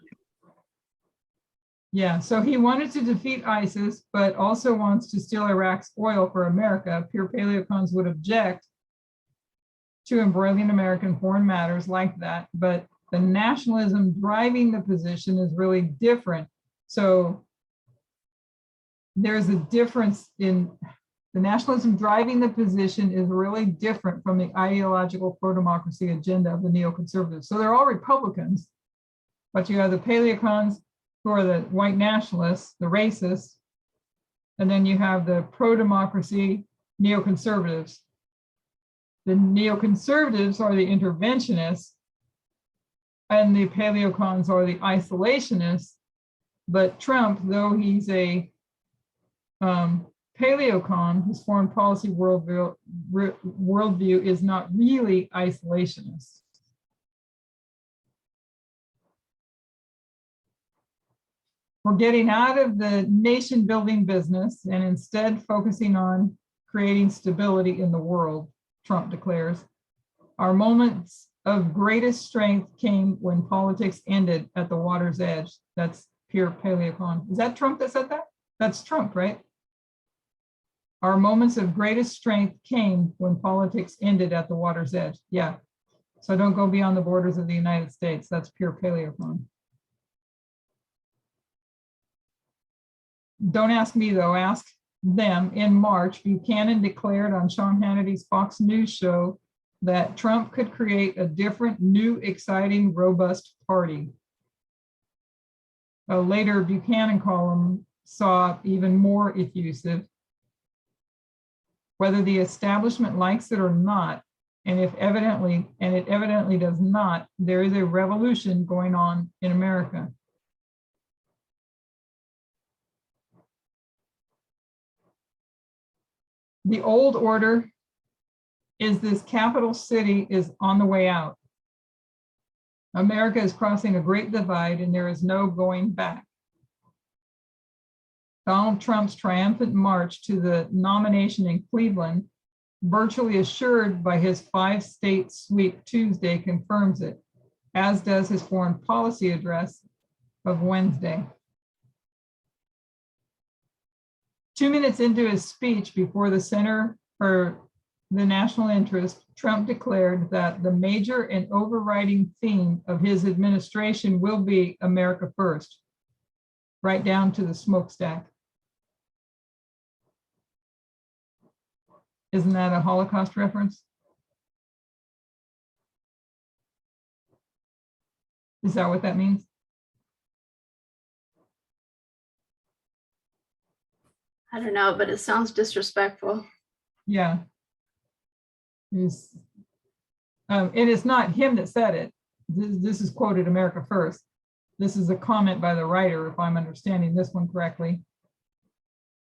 Yeah, so he wanted to defeat ISIS, but also wants to steal Iraq's oil for America. Pure paleocons would object to embroiling American foreign matters like that, but the nationalism driving the position is really different. So there's a difference in the nationalism driving the position is really different from the ideological pro-democracy agenda of the neoconservatives. So they're all Republicans, but you have the paleocons who are the white nationalists, the racists, and then you have the pro-democracy neoconservatives. The neoconservatives are the interventionists, and the paleocons are the isolationists. But Trump, though he's a paleocon, his foreign policy worldview is not really isolationist. We're getting out of the nation building business and instead focusing on creating stability in the world, Trump declares. Our moments of greatest strength came when politics ended at the water's edge. That's pure Paleocon. Is that Trump that said that? That's Trump, right? Our moments of greatest strength came when politics ended at the water's edge. Yeah. So don't go beyond the borders of the United States. That's pure Paleocon. Don't ask me though, ask them. In March, Buchanan declared on Sean Hannity's Fox News show that Trump could create a different, new, exciting, robust party. A later Buchanan column saw even more effusive. Whether the establishment likes it or not, and it evidently does not, there is a revolution going on in America. The old order is this capital city is on the way out. America is crossing a great divide and there is no going back. Donald Trump's triumphant march to the nomination in Cleveland, virtually assured by his 5-state sweep Tuesday, confirms it, as does his foreign policy address of Wednesday. 2 minutes into his speech before the Center for the National Interest, Trump declared that the major and overriding theme of his administration will be America first, right down to the smokestack. Isn't that a Holocaust reference? Is that what that means? I don't know, but it sounds disrespectful. Yeah. It is not him that said it. This is quoted America first. This is a comment by the writer, if I'm understanding this one correctly.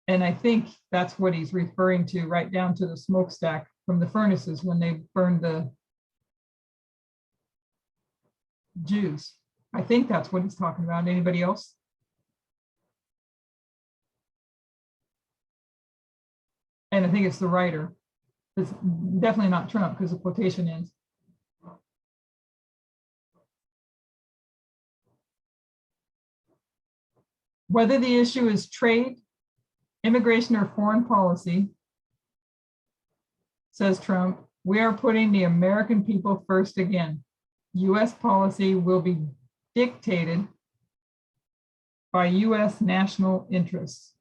And I think that's what he's referring to, right down to the smokestack from the furnaces when they burned the Jews. I think that's what he's talking about. Anybody else? And I think it's the writer. It's definitely not Trump because the quotation ends. Whether the issue is trade, immigration, or foreign policy, says Trump, we are putting the American people first again. US policy will be dictated by US national interests.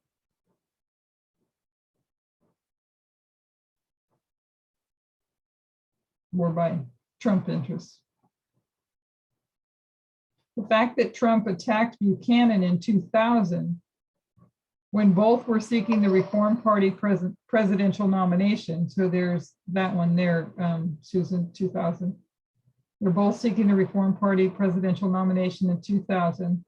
Or by Trump interests. The fact that Trump attacked Buchanan in 2000, when both were seeking the Reform Party presidential nomination, so there's that one there, Susan, 2000. They're both seeking the Reform Party presidential nomination in 2000.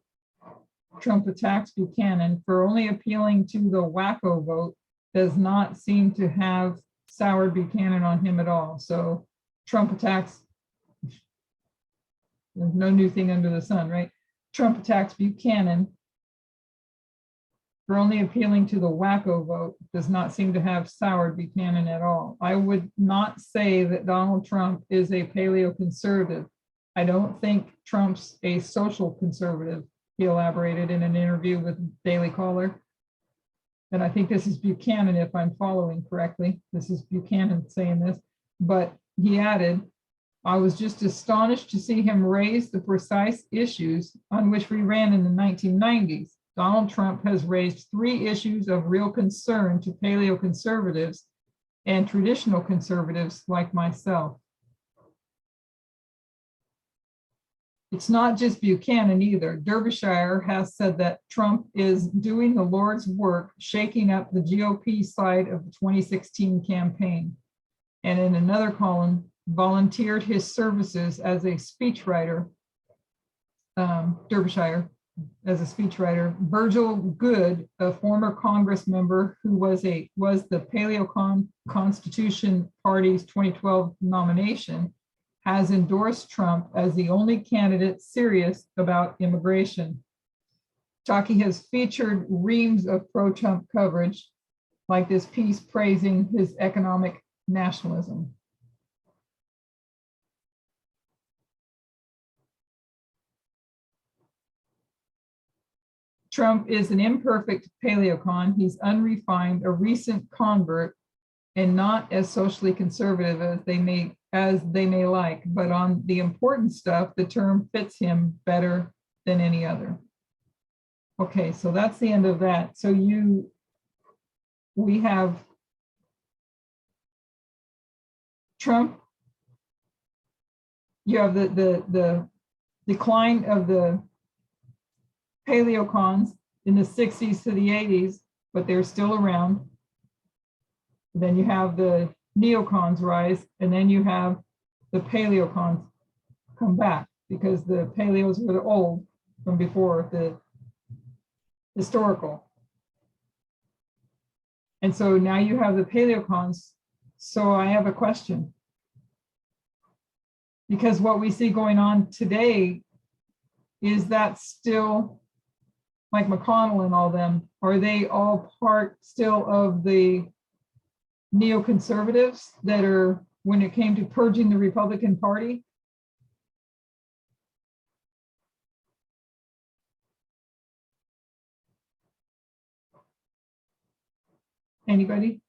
Trump attacks Buchanan for only appealing to the wacko vote, does not seem to have soured Buchanan on him at all. So Trump attacks, there's no new thing under the sun, right? Trump attacks Buchanan for only appealing to the wacko vote, does not seem to have soured Buchanan at all. I would not say that Donald Trump is a paleoconservative. I don't think Trump's a social conservative, he elaborated in an interview with Daily Caller. And I think this is Buchanan, if I'm following correctly. This is Buchanan saying this, but he added, I was just astonished to see him raise the precise issues on which we ran in the 1990s. Donald Trump has raised 3 issues of real concern to paleoconservatives and traditional conservatives like myself. It's not just Buchanan either. Derbyshire has said that Trump is doing the Lord's work, shaking up the GOP side of the 2016 campaign. And in another column, volunteered his services as a speechwriter, Derbyshire, as a speechwriter. Virgil Goode, a former Congress member who was the Paleoconstitution Party's 2012 nomination, has endorsed Trump as the only candidate serious about immigration. Psaki has featured reams of pro-Trump coverage, like this piece praising his economic nationalism. Trump is an imperfect paleocon. He's unrefined, a recent convert, and not as socially conservative as they may like, but on the important stuff, the term fits him better than any other. Okay, so that's the end of that. So we have Trump, you have the decline of the paleocons in the 60s to the 80s, but they're still around. Then you have the neocons rise, and then you have the paleocons come back because the paleos were the old from before the historical. And so now you have the paleocons. So I have a question. Because what we see going on today, is that still, like McConnell and all them, are they all part still of the neoconservatives that are, when it came to purging the Republican Party? Anybody?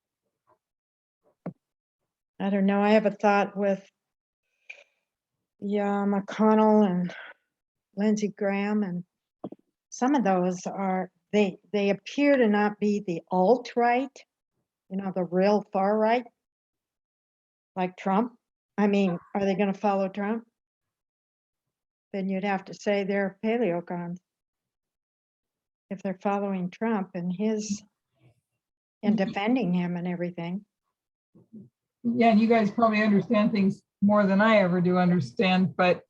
I don't know. I have a thought with McConnell and Lindsey Graham, and some of those are, they appear to not be the alt-right, the real far right, like Trump. I mean, are they going to follow Trump? Then you'd have to say they're paleocons. If they're following Trump and defending him and everything. Yeah, and you guys probably understand things more than I ever do understand, but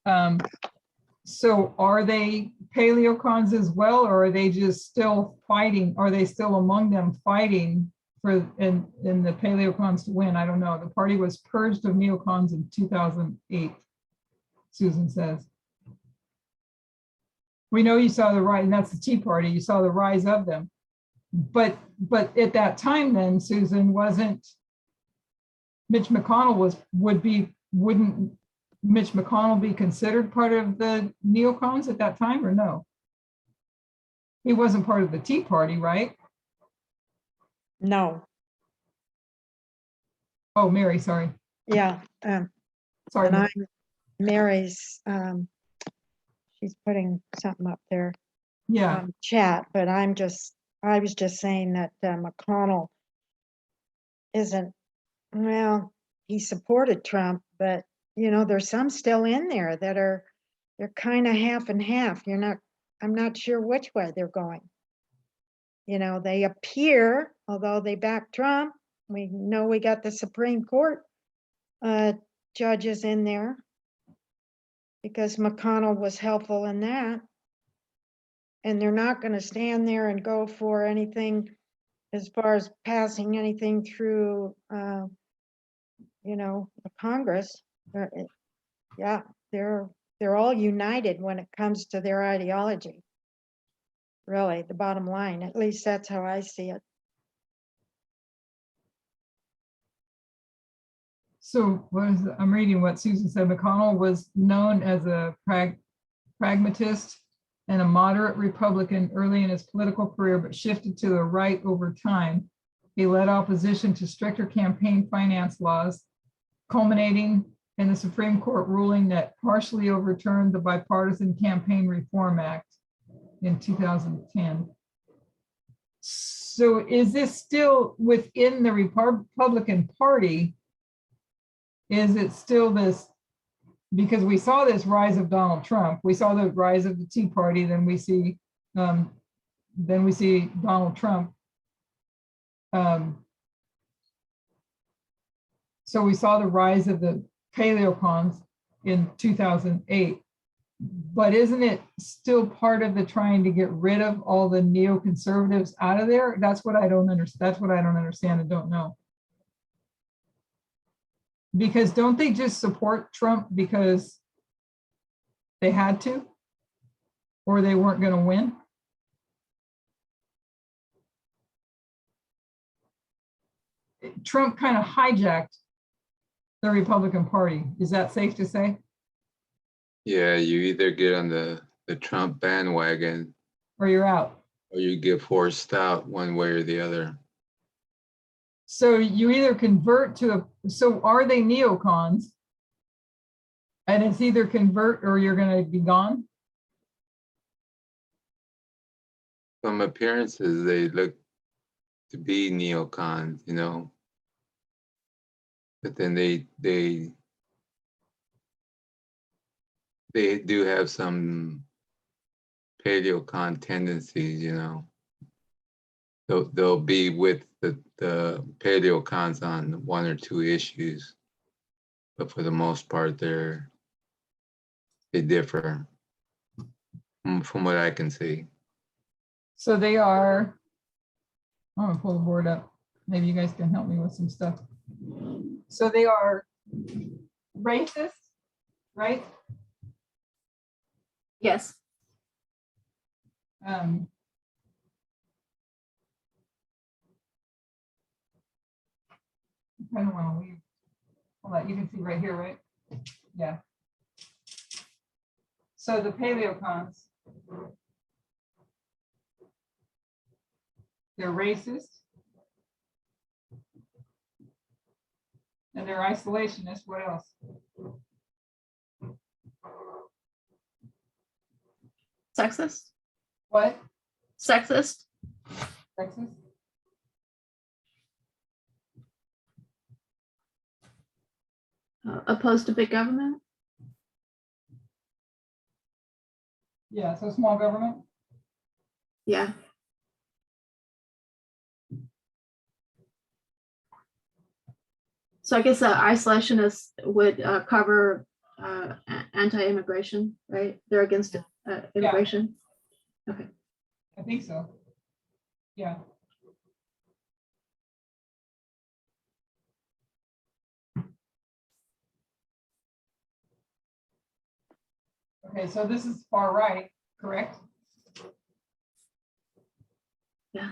so are they paleocons as well, or are they just still fighting? Are they still among them fighting for in the paleocons to win? I don't know. The party was purged of neocons in 2008, Susan says. We know you saw the rise, and that's the Tea Party, you saw the rise of them. But at that time then, Susan, wasn't Mitch McConnell wouldn't Mitch McConnell be considered part of the neocons at that time, or no? He wasn't part of the Tea Party, right? No. Oh, Mary, sorry. Yeah. Sorry. And Mary's, she's putting something up there Yeah. on chat, but I was just saying that McConnell isn't, well, he supported Trump, but there's some still in there that they're kind of half and half. I'm not sure which way they're going. They appear, although they back Trump, we know we got the Supreme Court judges in there because McConnell was helpful in that. And they're not going to stand there and go for anything as far as passing anything through, the Congress. Yeah, they're all united when it comes to their ideology. Really, the bottom line, at least that's how I see it. So I'm reading what Susan said. McConnell was known as a pragmatist and a moderate Republican early in his political career, but shifted to the right over time. He led opposition to stricter campaign finance laws, culminating in the Supreme Court ruling that partially overturned the Bipartisan Campaign Reform Act in 2010. So is this still within the Republican Party? Is it still this, because we saw this rise of Donald Trump, we saw the rise of the Tea Party, then we see Donald Trump. So we saw the rise of the paleocons in 2008, but isn't it still part of the trying to get rid of all the neoconservatives out of there? That's what I don't understand. That's what I don't understand and don't know. Because don't they just support Trump because they had to, or they weren't going to win? Trump kind of hijacked the Republican Party. Is that safe to say? Yeah, you either get on the Trump bandwagon Or you're out? or you get forced out one way or the other. So you either convert to so are they neocons? And it's either convert or you're going to be gone? From appearances, they look to be neocons, you know. But then they do have some paleocon tendencies, you know. They'll be with the paleocons on one or two issues, but for the most part, they differ from what I can see. So they are, I'm gonna pull the board up. Maybe you guys can help me with some stuff. So they are racist, right? Yes. I kind of want to leave. Hold on, you can see right here, right? Yeah. So the paleocons, they're racist. And they're isolationist. What else? Sexist. What? Sexist. Sexist? Opposed to big government. Yeah, so small government. Yeah. So I guess isolationists would cover anti-immigration, right? They're against immigration. Okay. I think so. Yeah. Okay, so this is far right, correct? Yeah.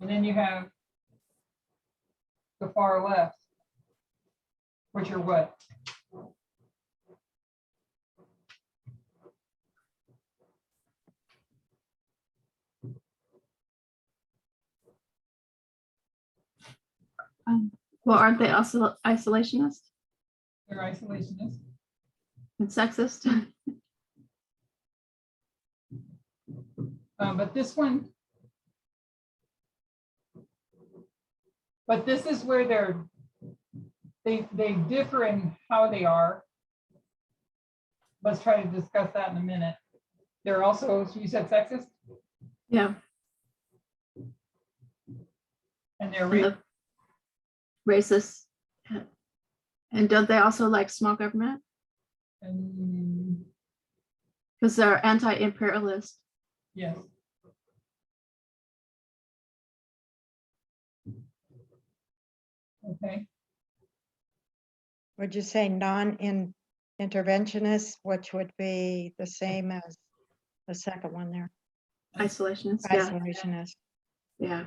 And then you have the far left, which are what? Well, aren't they also isolationist They're isolationists. and sexist? But this one, but this is where they differ in how they are. Let's try to discuss that in a minute. They're also, so you said sexist, Yeah. and they're And the racist. And don't they also like small government? and Because they're anti-imperialist. yes. Okay. Would you say non-interventionist, which would be the same as the second one there, Isolationist. Yeah. isolationist, Yeah.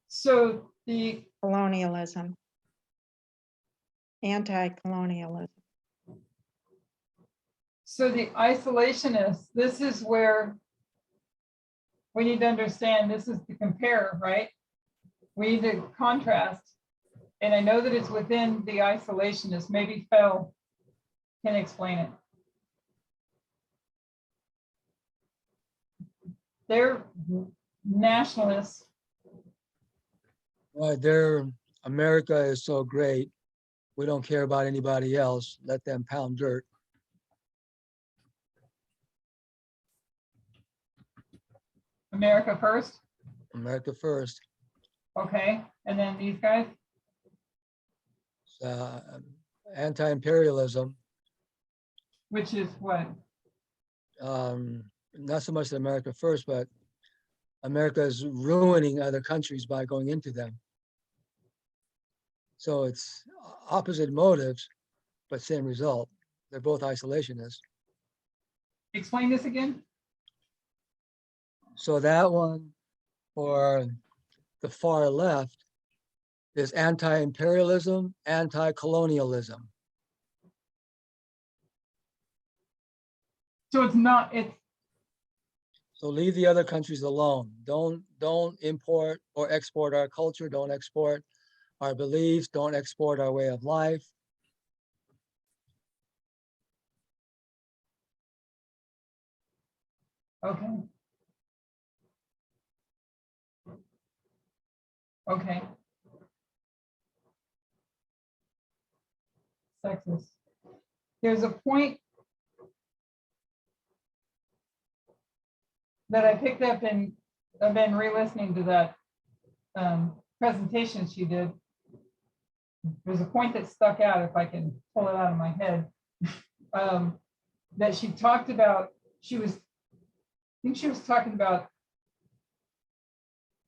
So the colonialism, anti-colonialism. isolationists, this is where we need to understand, this is to compare, right? We need to contrast. And I know that it's within the isolationists. Maybe Phil can explain it. They're nationalists. Their America is so great. We don't care about anybody else. Let them pound dirt. America first. America first. Okay. And then these guys. Anti-imperialism. Which is what? Not so much that America first, but America is ruining other countries by going into them. So it's opposite motives, but same result. They're both isolationists. Explain this again. So that one or the far left is anti-imperialism, anti-colonialism. So it's not, it's, So leave the other countries alone. Don't import or export our culture. Don't export our beliefs. Don't export our way of life. okay. Okay. Sexist. There's a point that I picked up in, I've been re-listening to that presentation she did. There's a point that stuck out, if I can pull it out of my head, that she talked about, I think she was talking about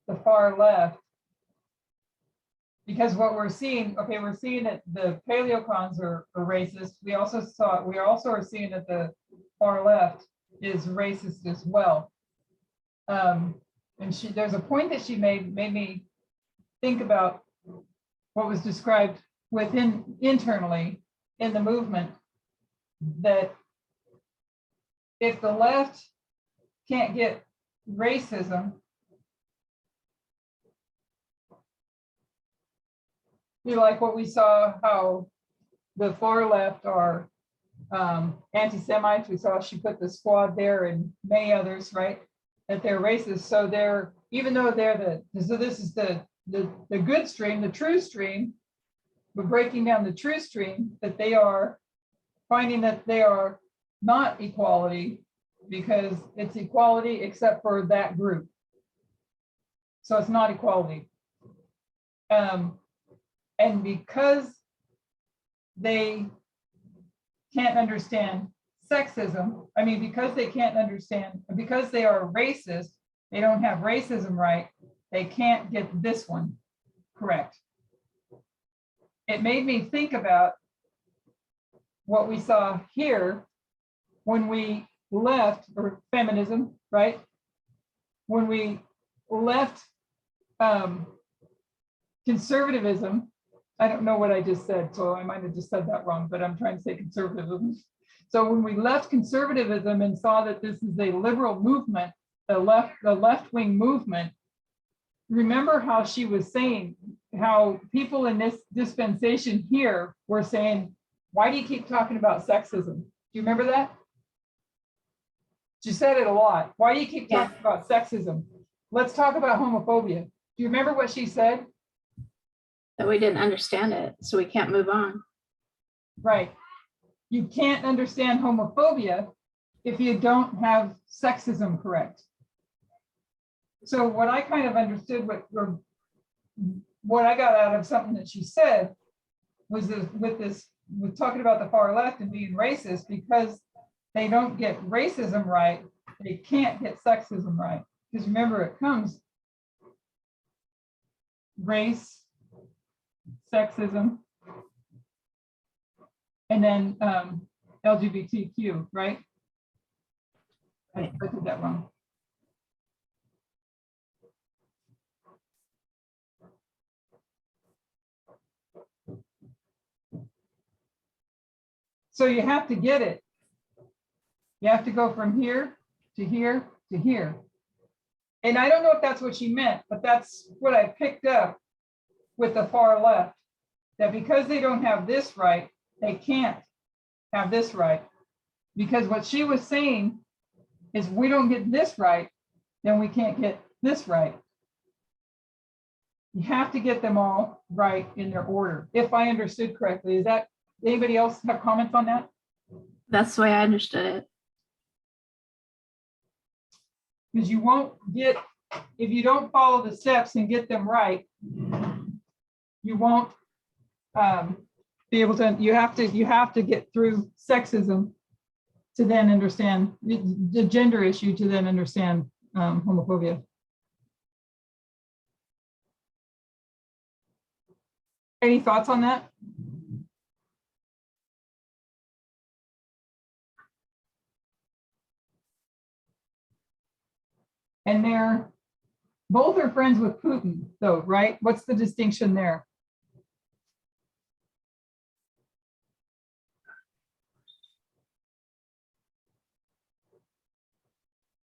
the far left, because what we're seeing, okay, we're seeing that the paleocons are racist. We also are seeing that the far left is racist as well. And there's a point that she made me think about what was described internally in the movement, that if the left can't get racism, like what we saw, how the far left are anti-Semites. We saw she put the squad there and many others, right? That they're racist. So they're, even though they're so this is the good stream, the true stream, we're breaking down the true stream, that they are finding that they are not equality, because it's equality except for that group. So it's not equality. And because they can't understand sexism, I mean, because they can't understand, because they are racist, they don't have racism right, they can't get this one correct. It made me think about what we saw here when we left, or feminism, right? When we left conservatism, I don't know what I just said, so I might have just said that wrong, but I'm trying to say conservatism. So when we left conservatism and saw that this is a liberal movement, the left-wing movement, remember how she was saying how people in this dispensation here were saying, why do you keep talking about sexism? Do you remember that? She said it a lot. Why do you keep talking about sexism? Let's talk about homophobia. Do you remember what she said? That we didn't understand it, so we can't move on. Right. You can't understand homophobia if you don't have sexism correct. So what I kind of understood, what I got out of something that she said was with talking about the far left and being racist, because they don't get racism right, they can't get sexism right. Because remember, it comes race, sexism, and then LGBTQ, right? I did that wrong. So you have to get it. You have to go from here to here to here. And I don't know if that's what she meant, but that's what I picked up with the far left, that because they don't have this right, they can't have this right. Because what she was saying is, we don't get this right, then we can't get this right. You have to get them all right in their order, if I understood correctly. Is that, anybody else have comments on that? That's the way I understood it. Because you won't get, if you don't follow the steps and get them right, you won't be able to, you have to get through sexism to then understand the gender issue, to then understand homophobia. Any thoughts on that? And both are friends with Putin, though, right? What's the distinction there?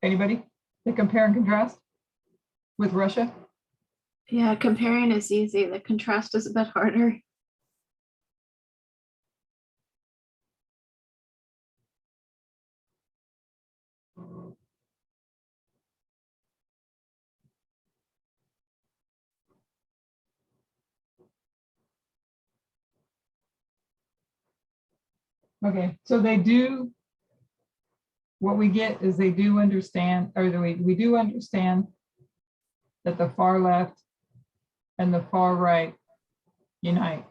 Anybody? They compare and contrast with Russia? Yeah, comparing is easy. The contrast is a bit harder. Okay, so they do, what we get is they do understand, or we do understand that the far left and the far right unite.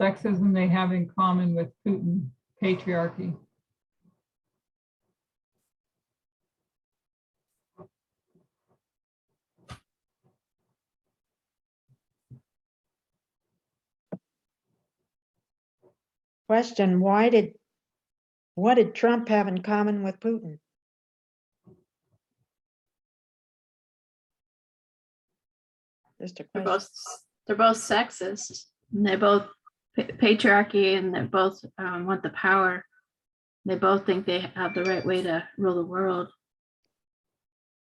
Sexism they have in common with Putin, patriarchy. Question, what did Trump have in common with Putin? Just a They're question. both sexist. And they both patriarchy, and they both want the power. They both think they have the right way to rule the world.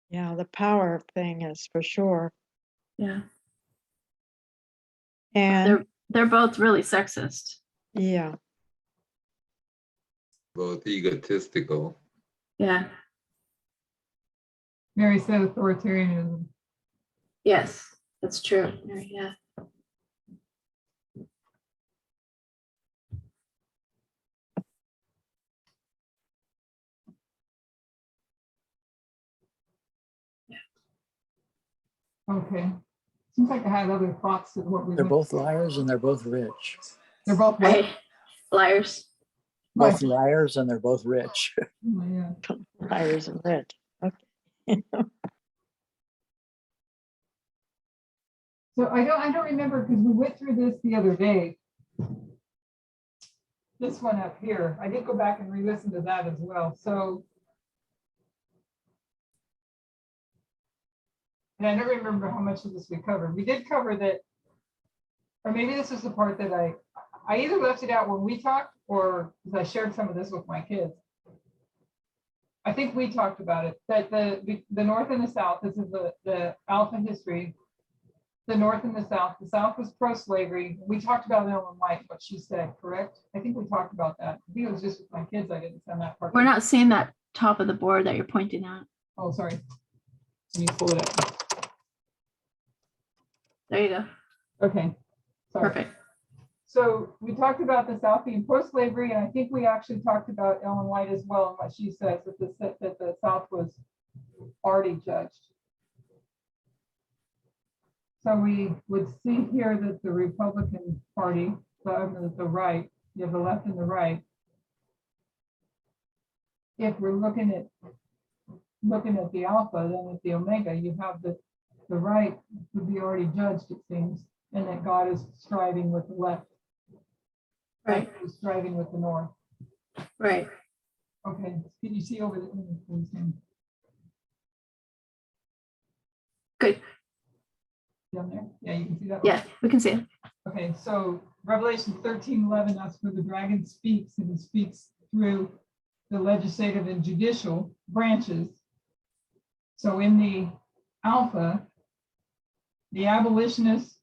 Yeah, the power thing is for sure. Yeah, And they're both really sexist. yeah, Both egotistical. Yeah. Mary said authoritarianism. Yes, that's true. Yeah. Okay. Seems like I had other thoughts of what we They're went. both liars and they're both rich. They're both what? Right. Liars. Both Like, liars and they're both rich. oh, yeah. liars and rich. Okay. So I don't remember, because we went through this the other day. This one up here, I did go back and re-listen to that as well. So, and I don't remember how much of this we covered. We did cover that, or maybe this is the part that I either left it out when we talked, or I shared some of this with my kids. I think we talked about it, that the North and the South, this is the Alpha history. The North and the South was pro-slavery. We talked about Ellen White, what she said, correct? I think we talked about that. I think it was just with my kids, I didn't send that part. We're not seeing that top of the board that you're pointing out. Oh, sorry. Let me pull it up. There you go. Okay, sorry. Perfect. So we talked about the South being pro-slavery, and I think we actually talked about Ellen White as well, and what she says, that the South was already judged. So we would see here that the Republican Party, the right, you have the left and the right. If we're looking at the alpha, then at the omega, you have the right would be already judged, it seems, and that God is striving with the left. Right. God is striving with the north. Right. Okay, can you see over the? Good. Down there? Yeah, you can see that. Yeah, we can see it. Okay, so Revelation 13:11, that's where the dragon speaks, and he speaks through the legislative and judicial branches. So in the alpha, the abolitionists,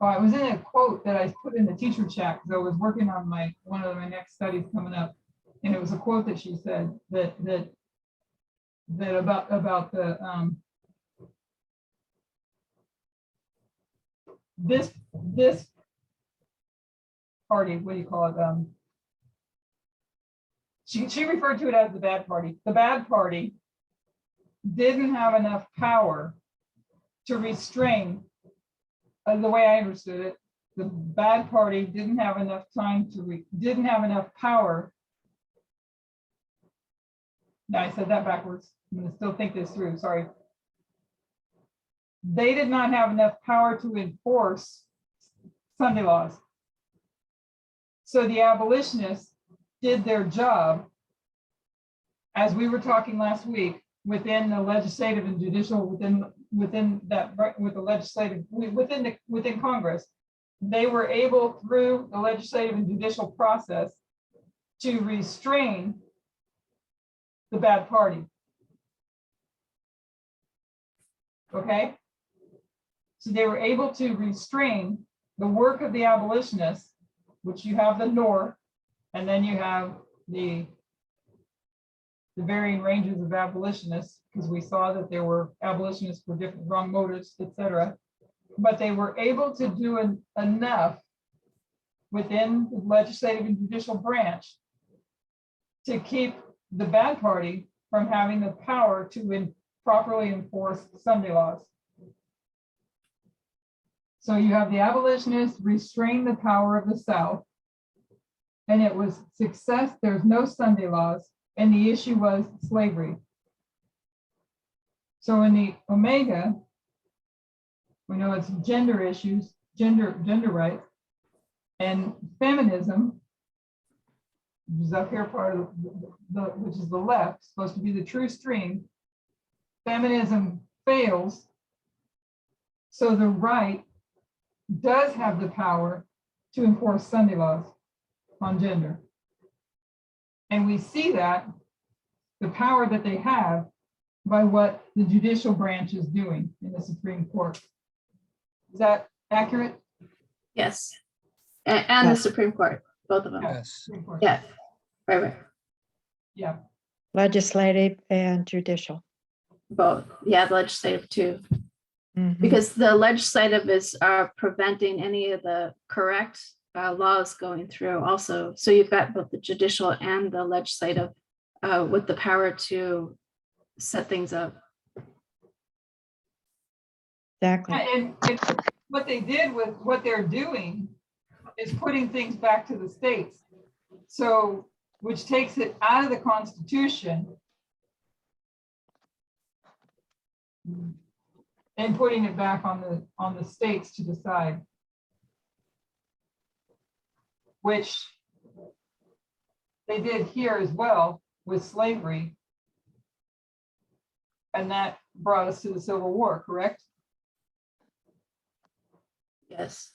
it was in a quote that I put in the teacher chat because I was working on one of my next studies coming up, and it was a quote that she said that about the this party, what do you call it? She referred to it as the bad party. The bad party didn't have enough power to restrain, the way I understood it, the bad party didn't have enough time didn't have enough power. Now I said that backwards. I'm gonna still think this through, sorry. They did not have enough power to enforce Sunday laws. So the abolitionists did their job as we were talking last week, within the legislative and judicial, within Congress, they were able through the legislative and judicial process to restrain the bad party. Okay? So they were able to restrain the work of the abolitionists, which you have the North, and then you have the varying ranges of abolitionists, because we saw that there were abolitionists for different wrong motives, etc. But they were able to do enough within the legislative and judicial branch to keep the bad party from having the power to properly enforce Sunday laws. So you have the abolitionists restrain the power of the South, and it was success. There's no Sunday laws, and the issue was slavery. So in the Omega, we know it's gender issues, gender rights, and feminism, which is up here, part of which is the left, supposed to be the true stream. Feminism fails, so the right does have the power to enforce Sunday laws on gender. And we see that, the power that they have, by what the judicial branch is doing in the Supreme Court. Is that accurate? Yes. And the Supreme Court, both of them. Yes. Supreme Court. Yeah, right. Yeah. Legislative and judicial. Both. Yeah, the legislative too. Mhm. Because the legislative is preventing any of the correct laws going through also. So you've got both the judicial and the legislative with the power to set things up. Exactly. And what they did with what they're doing is putting things back to the states. So, which takes it out of the Constitution and putting it back on the states to decide, which they did here as well with slavery. And that brought us to the Civil War, correct? Yes.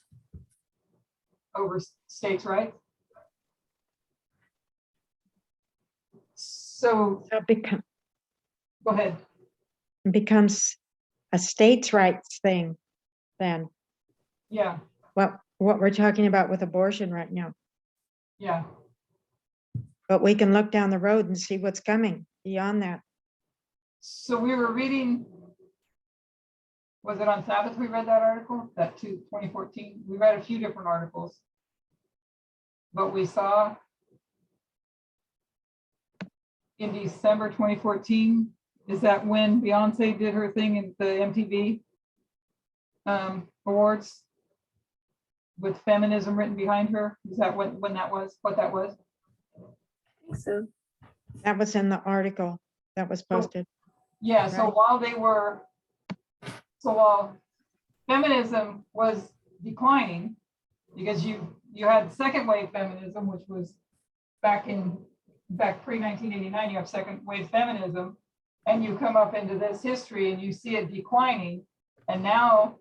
Over states' rights. So So go ahead. it becomes a states' rights thing then. Yeah, What we're talking about with abortion right now. yeah. But we can look down the road and see what's coming beyond that. So we were reading, was it on Sabbath we read that article, that 2014? We read a few different articles. But we saw in December 2014, is that when Beyonce did her thing in the MTV awards with feminism written behind her? Is that when that was, what that was? I think so. That was in the article that was posted. Yeah, so Right. while feminism was declining, because you had second wave feminism, which was back pre-1989, you have second wave feminism, and you come up into this history and you see it declining, and now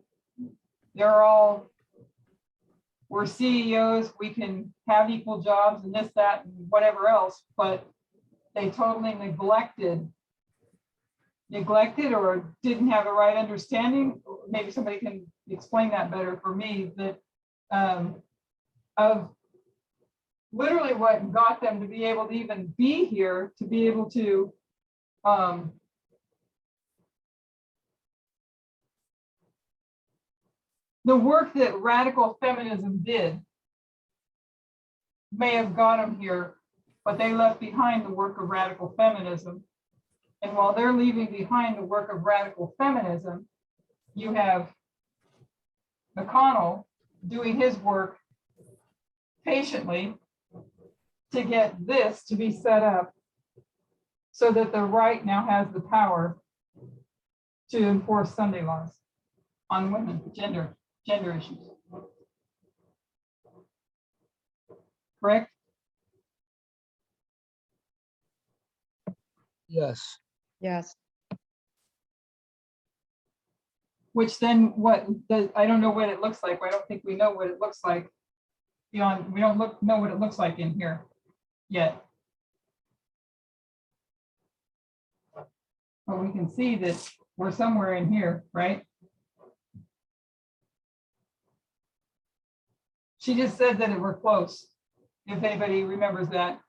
we're CEOs, we can have equal jobs and this, that, and whatever else, but they totally neglected or didn't have the right understanding. Maybe somebody can explain that better for me, that of literally what got them to be able to even be here, to be able to the work that radical feminism did may have got them here, but they left behind the work of radical feminism. And while they're leaving behind the work of radical feminism, you have McConnell doing his work patiently to get this to be set up so that the right now has the power to enforce Sunday laws on women, gender issues. Correct? Yes. Yes, Which then I don't know what it looks like. I don't think we know what it looks like. Beyond, we don't know what it looks like in here yet. But we can see that we're somewhere in here, right? She just said that we're close, if anybody remembers that.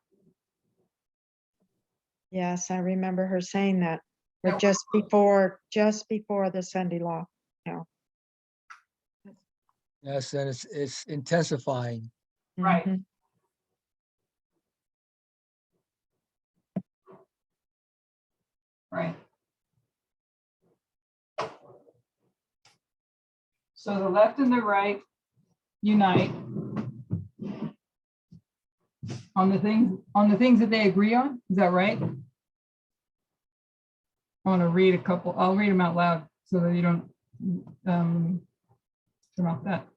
yes, I remember her saying that. We're Yeah. just before the Sunday law. Yes, and it's intensifying. Right. Mhm. Right. So the left and the right unite on the things that they agree on. Is that right? I want to read a couple. I'll read them out loud so that you don't turn off that.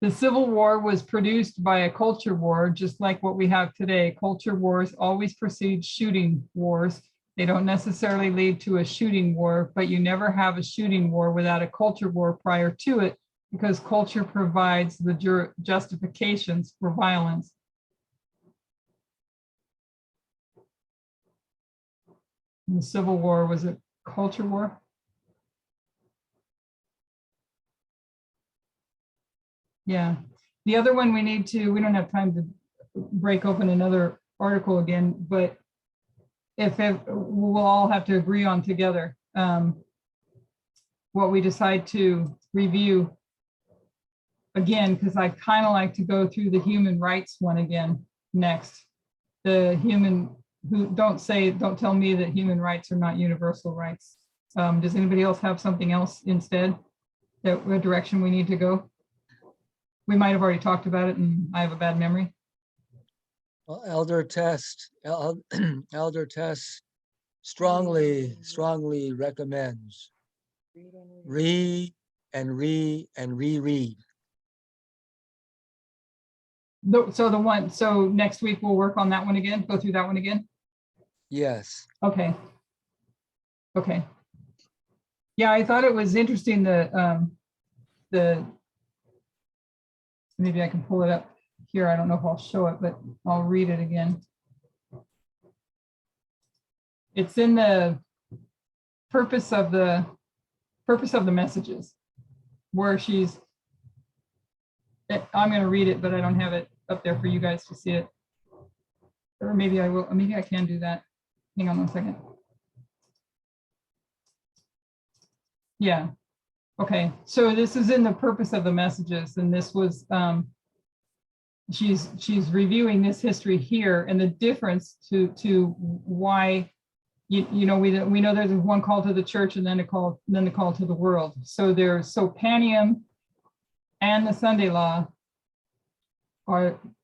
The Civil War was produced by a culture war, just like what we have today. Culture wars always precede shooting wars. They don't necessarily lead to a shooting war, but you never have a shooting war without a culture war prior to it, because culture provides the justifications for violence. And the Civil War was a culture war. Yeah. The other one we don't have time to break open another article again, but we'll all have to agree on together what we decide to review again, because I kind of like to go through the human rights one again next. Don't tell me that human rights are not universal rights. Does anybody else have something else instead, a direction we need to go? We might have already talked about it and I have a bad memory. Well, Elder Test strongly recommends read and reread. So next week we'll work on that one again, go through that one again. Yes. Okay. Okay. Yeah, I thought it was interesting maybe I can pull it up here. I don't know if I'll show it, but I'll read it again. It's in the purpose of the messages, where I'm going to read it, but I don't have it up there for you guys to see it. Or maybe I will, maybe I can do that. Hang on 1 second. Yeah. Okay. So this is in the purpose of the messages, and this was, she's reviewing this history here and the difference to why, we know there's one call to the church and then the call to the world. So Panium and the Sunday law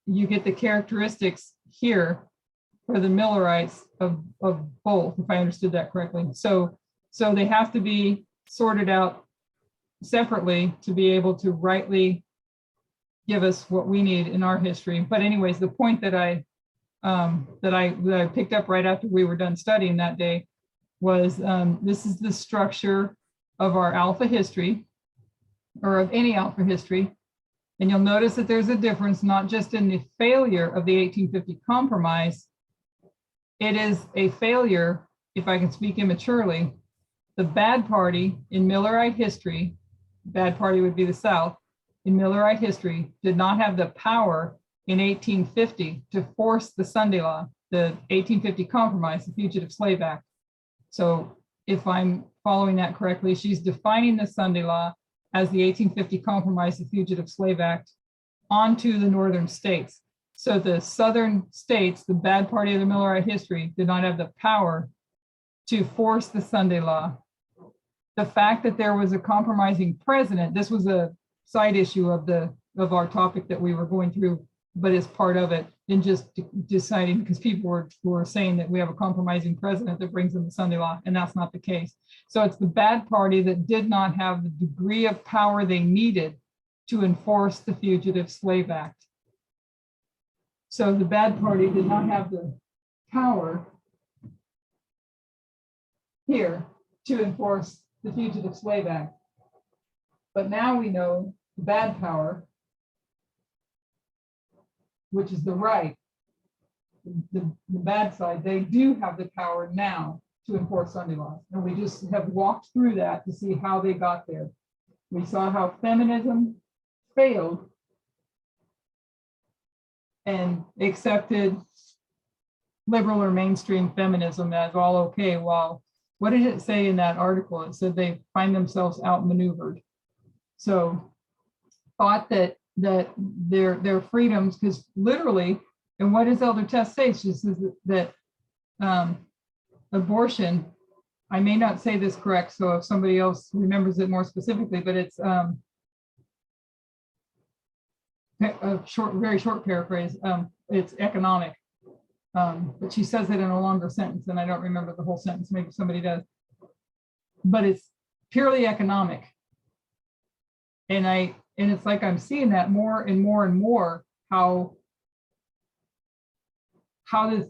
you get the characteristics here for the Millerites of both, if I understood that correctly. So they have to be sorted out separately to be able to rightly give us what we need in our history. But anyways, the point that I picked up right after we were done studying that day was this is the structure of our alpha history, or of any alpha history. And you'll notice that there's a difference, not just in the failure of the 1850 compromise. It is a failure, if I can speak immaturely. The bad party in Millerite history, bad party would be the South, in Millerite history did not have the power in 1850 to force the Sunday law, the 1850 compromise, the Fugitive Slave Act. So if I'm following that correctly, she's defining the Sunday law as the 1850 compromise, the Fugitive Slave Act, onto the northern states. So the southern states, the bad party of the Millerite history, did not have the power to force the Sunday law. The fact that there was a compromising president, this was a side issue of our topic that we were going through, but as part of it, and just deciding, because people were saying that we have a compromising president that brings in the Sunday law, and that's not the case. So it's the bad party that did not have the degree of power they needed to enforce the Fugitive Slave Act. So the bad party did not have the power here to enforce the Fugitive Slave Act. But now we know the bad power, which is the right, the bad side, they do have the power now to enforce Sunday laws. And we just have walked through that to see how they got there. We saw how feminism failed and accepted liberal or mainstream feminism as all okay. Well, what did it say in that article? It said they find themselves outmaneuvered. So thought that their freedoms, because literally, and what does Elder Tess say? She says that abortion, I may not say this correct, so if somebody else remembers it more specifically, but it's a very short paraphrase. It's economic, but she says it in a longer sentence, and I don't remember the whole sentence. Maybe somebody does, but it's purely economic. And it's like I'm seeing that more and more and more, how this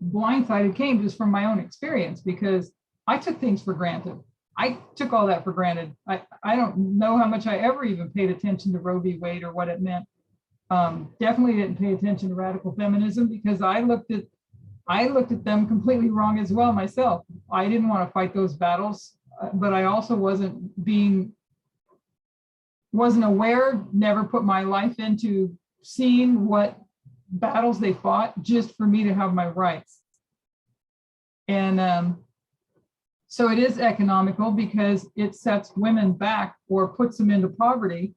blindsided came just from my own experience, because I took things for granted. I took all that for granted. I don't know how much I ever even paid attention to Roe v. Wade or what it meant. Definitely didn't pay attention to radical feminism, because I looked at them completely wrong as well myself. I didn't want to fight those battles, but I also wasn't aware, never put my life into seeing what battles they fought just for me to have my rights. And so it is economical, because it sets women back or puts them into poverty.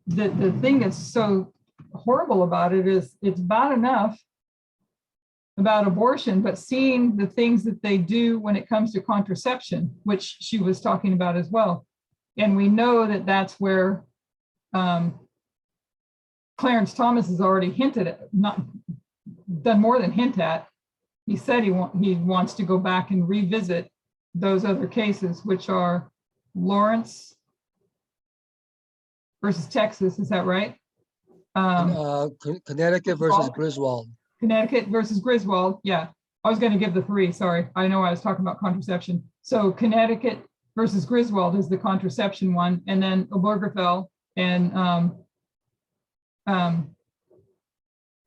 The thing that's so horrible about it is it's bad enough about abortion, but seeing the things that they do when it comes to contraception, which she was talking about as well. And we know that that's where Clarence Thomas has already hinted at, not done more than hint at. He said he wants to go back and revisit those other cases, which are Lawrence versus Texas. Is that right? Connecticut versus Griswold. Connecticut versus Griswold. Yeah, I was going to give the three. Sorry, I know I was talking about contraception. So Connecticut versus Griswold is the contraception one, and then Obergefell and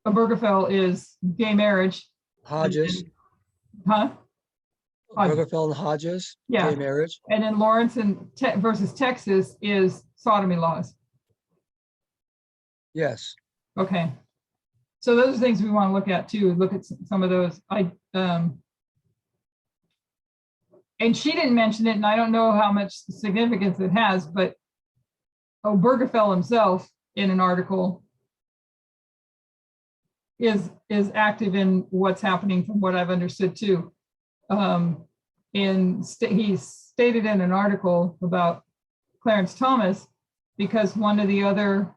Obergefell is gay marriage. Hodges. Huh? Obergefell and Hodges. Yeah. Gay marriage. And then Lawrence versus Texas is sodomy laws. Yes. Okay. So those are things we want to look at too. Look at some of those. And she didn't mention it, and I don't know how much significance it has, but Obergefell himself in an article is active in what's happening, from what I've understood too. He stated in an article about Clarence Thomas, because one of the other,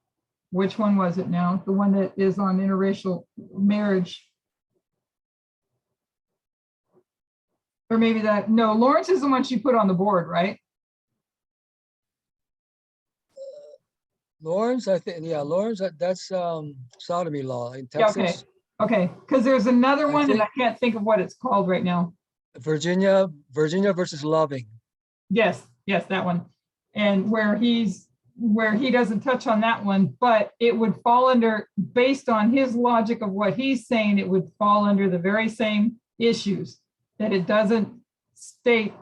which one was it now? The one that is on interracial marriage. Or maybe that, no, Lawrence is the one she put on the board, right? Lawrence, I think, yeah, Lawrence, that's sodomy law in Yeah, Texas. okay, because there's another I one and think- I can't think of what it's called right now. Virginia versus Loving. Yes, that one. And where he doesn't touch on that one, but it would fall under, based on his logic of what he's saying, it would fall under the very same issues, that it doesn't state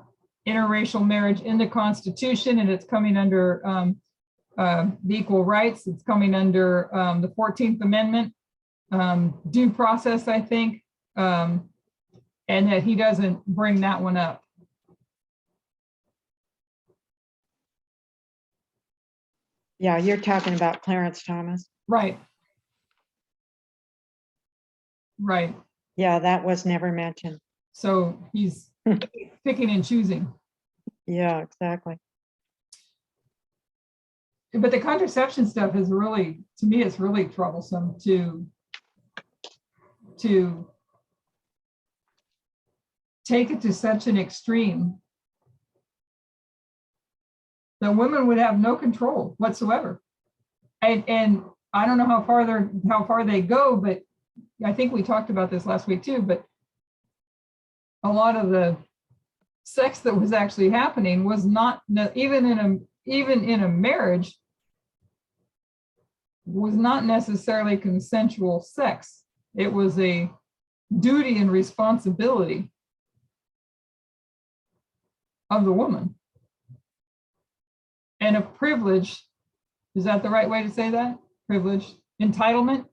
interracial marriage in the Constitution, and it's coming under the equal rights. It's coming under the 14th Amendment, due process, I think, and that he doesn't bring that one up. Yeah, you're talking about Clarence Thomas. Right. Yeah, that was never mentioned. So he's picking and choosing. Yeah, exactly. But the contraception stuff is really, to me, it's really troublesome to take it to such an extreme that women would have no control whatsoever. And I don't know how far they go, but I think we talked about this last week too, but a lot of the sex that was actually happening was not, even in a marriage, was not necessarily consensual sex. It was a duty and responsibility of the woman. And a privilege, is that the right way to say that? Privilege, entitlement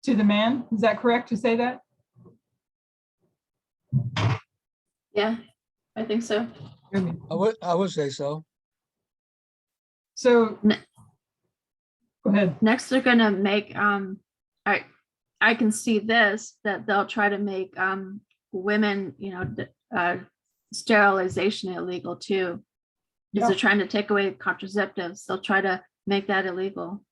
to the man. Is that correct to say that? Yeah, I think so. I would say so. So, Ne- go ahead. Next, they're gonna make, I can see this, that they'll try to make women, sterilization illegal too. Because Yeah. they're trying to take away contraceptives. They'll try to make that illegal.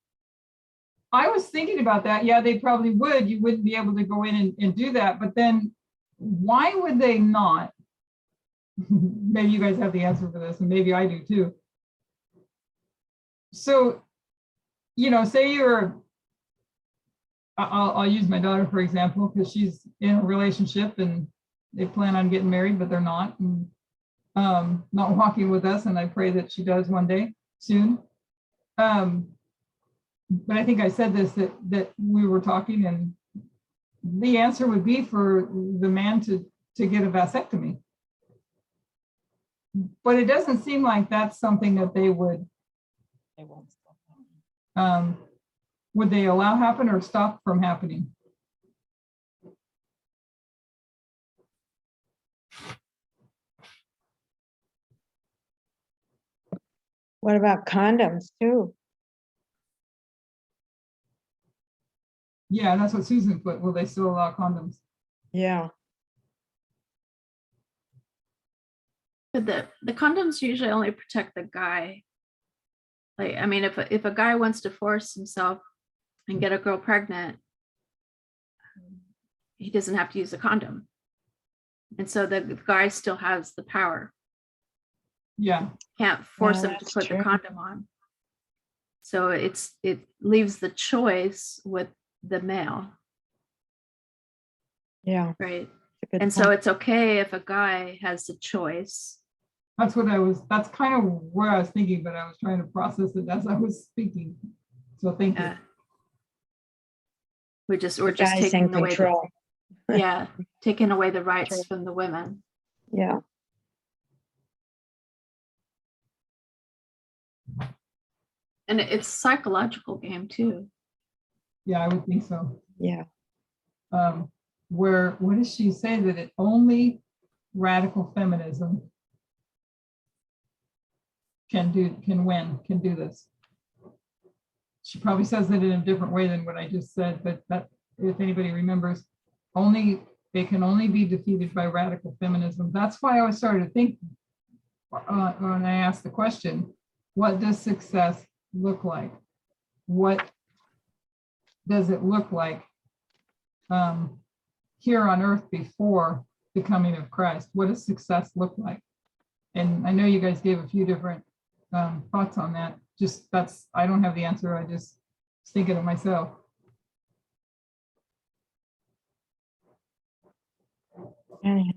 I was thinking about that. Yeah, they probably would. You wouldn't be able to go in and do that. But then why would they not? Maybe you guys have the answer for this, and maybe I do too. So, say I'll use my daughter, for example, because she's in a relationship and they plan on getting married, but they're not, and not walking with us. And I pray that she does one day soon. But I think I said this, that we were talking, and the answer would be for the man to get a vasectomy. But it doesn't seem like that's something that they would they allow happen or stop from happening? What about condoms too? Yeah, that's what Susan put. Will they still allow condoms? Yeah, But the condoms usually only protect the guy. Like, I mean, if a guy wants to force himself and get a girl pregnant, he doesn't have to use a condom. And so the guy still has the power. Yeah. Can't force Yeah, him to that's put true. the condom on. So it leaves the choice with the male, yeah. right? That's a good And so point. it's okay if a guy has the choice. That's kind of where I was thinking, but I was trying to process it as I was speaking. So thank you. Uh, we're just Guys in taking away control. taking away the rights True. from the women. Yeah, And it's a psychological game too. Yeah, I would think so. yeah. What does she say, that it only radical feminism can do this? She probably says it in a different way than what I just said, but that, if anybody remembers, it can only be defeated by radical feminism. That's why I started to think when I asked the question, what does success look like? What does it look like here on earth before the coming of Christ? What does success look like? And I know you guys gave a few different thoughts on that. I don't have the answer. I just was thinking of myself. Anyhow,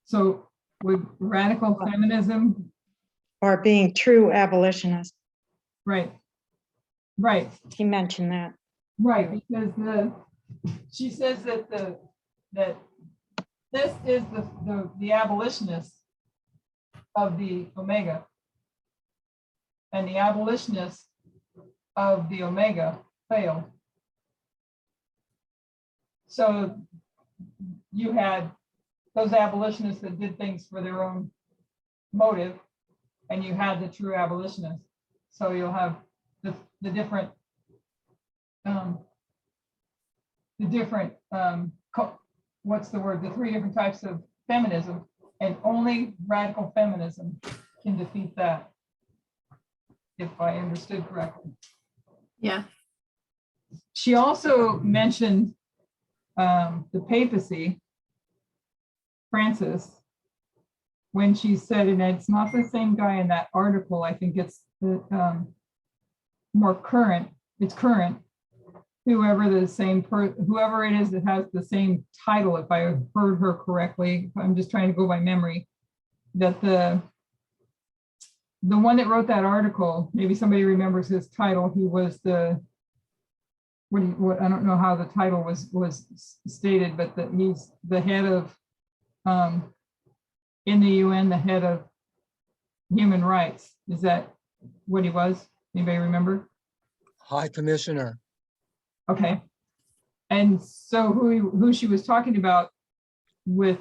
So with radical feminism, or being true abolitionists. right, He mentioned that. right, because she says that this is the abolitionist of the Omega, and the abolitionists of the Omega failed. So you had those abolitionists that did things for their own motive, and you had the true abolitionists. So you'll have the different what's the word? The three different types of feminism, and only radical feminism can defeat that, if I understood correctly. Yeah. She also mentioned the papacy, Francis, when she said, and it's not the same guy in that article, I think it's the more current, it's current, whoever it is that has the same title, if I heard her correctly, I'm just trying to go by memory, that the one that wrote that article, maybe somebody remembers his title, he was the, I don't know how the title was stated, but that he's the head of, in the UN, the head of human rights. Is that what he was? Anybody remember? High Commissioner. Okay. And so who she was talking about with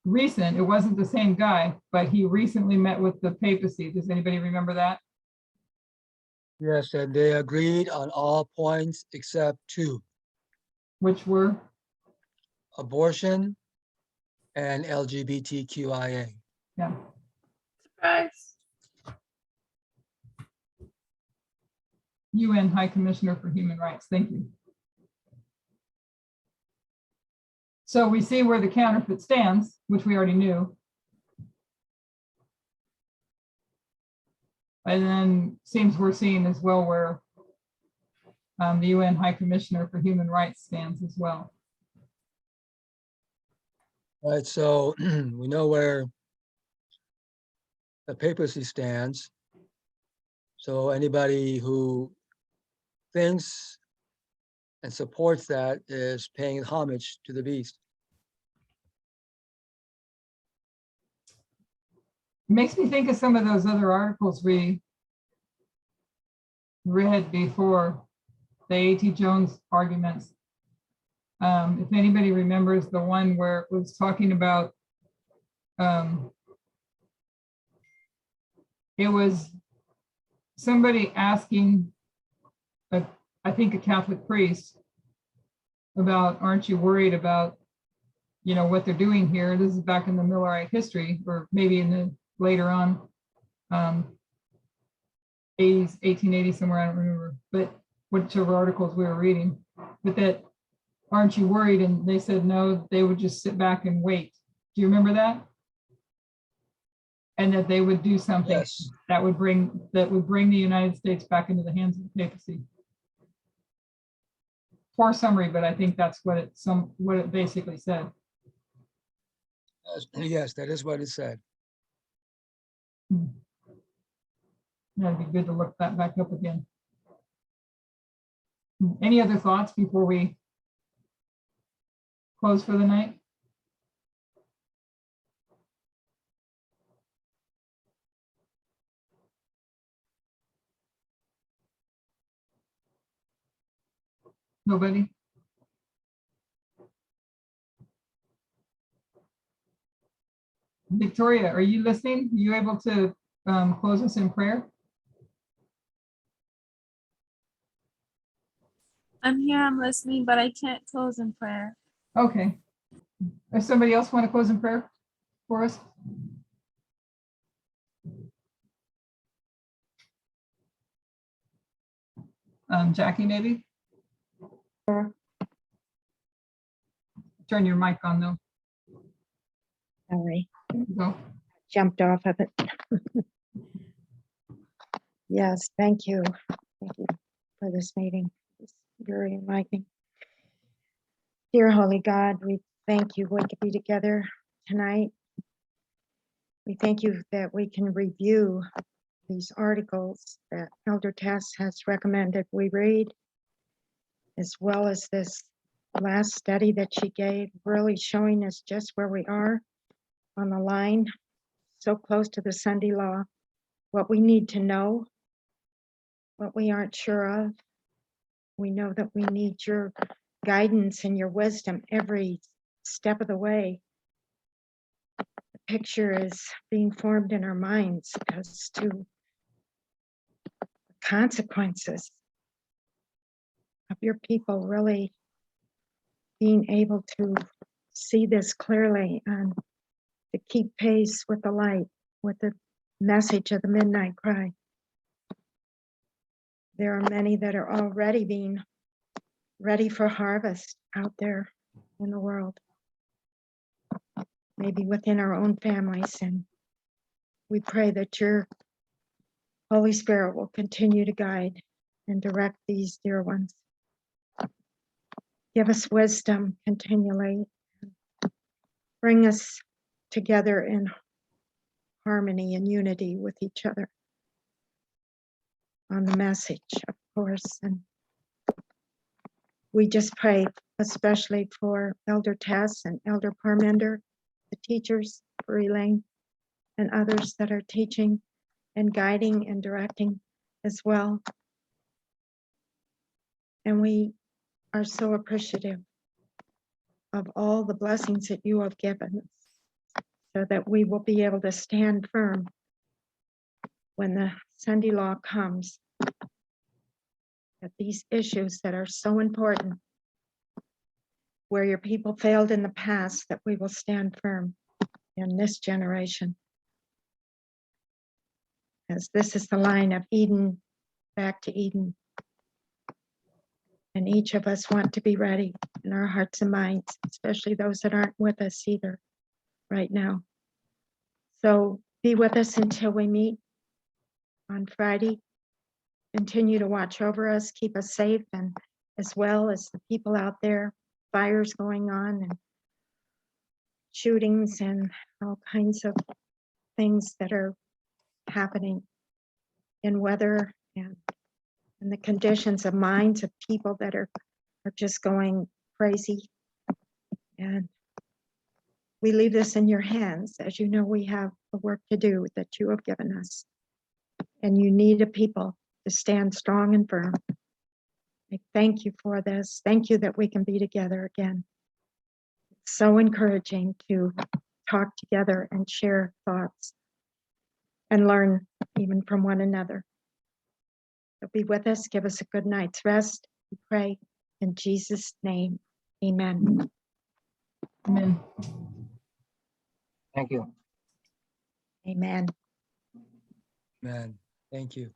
recent, it wasn't the same guy, but he recently met with the papacy. Does anybody remember that? Yes, and they agreed on all points except two, Which were? abortion and LGBTQIA. Yeah. Surprise. UN High Commissioner for Human Rights. Thank you. So we see where the counterfeit stands, which we already knew. And then seems we're seeing as well where the UN High Commissioner for Human Rights stands as well. Right, so we know where the papacy stands. So anybody who thinks and supports that is paying homage to the beast. Makes me think of some of those other articles we read before, the A.T. Jones arguments. If anybody remembers the one where it was talking about, it was somebody asking, I think a Catholic priest, about, aren't you worried about, you know, what they're doing here? This is back in the Millerite history, or maybe in the later on, 80s, 1880 somewhere, I don't remember, but whichever articles we were reading, but that, aren't you worried? And they said, no, they would just sit back and wait. Do you remember that? And that they would do something Yes. that would bring the United States back into the hands of the papacy. Poor summary, but I think that's what it basically said. Yes, that is what it said. That'd be good to look that back up again. Any other thoughts before we close for the night? Nobody? Victoria, are you listening? Are you able to close us in prayer? I'm here, I'm listening, but I can't close in prayer. Okay. If somebody else want to close in prayer for us? Jackie, maybe? Sure. Turn your mic on though. Sorry, Go. jumped off of it. Yes, thank you. Thank you for this meeting. It's very enlightening. Dear Holy God, we thank you we could be together tonight. We thank you that we can review these articles that Elder Tess has recommended we read, as well as this last study that she gave, really showing us just where we are on the line, so close to the Sunday law, what we need to know, what we aren't sure of. We know that we need your guidance and your wisdom every step of the way. The picture is being formed in our minds as to consequences of your people really being able to see this clearly and to keep pace with the light, with the message of the midnight cry. There are many that are already being ready for harvest out there in the world. maybe within our own families. And we pray that your Holy Spirit will continue to guide and direct these dear ones. Give us wisdom continually. Bring us together in harmony and unity with each other on the message, of course. And we just pray especially for Elder Tess and Elder Parmender, the teachers, for Elaine, and others that are teaching and guiding and directing as well. And we are so appreciative of all the blessings that you have given us, so that we will be able to stand firm when the Sunday law comes, that these issues that are so important, where your people failed in the past, that we will stand firm in this generation. As this is the line of Eden, back to Eden. And each of us want to be ready in our hearts and minds, especially those that aren't with us either right now. So be with us until we meet on Friday. Continue to watch over us, keep us safe, and as well as the people out there, fires going on and shootings and all kinds of things that are happening in weather and the conditions of minds of people that are just going crazy. And we leave this in your hands. As you know, we have the work to do that you have given us. And you need a people to stand strong and firm. I thank you for this. Thank you that we can be together again. It's so encouraging to talk together and share thoughts and learn even from one another. So be with us. Give us a good night's rest. We pray in Jesus' name. Amen. Amen. Thank you. Amen. Man, thank you.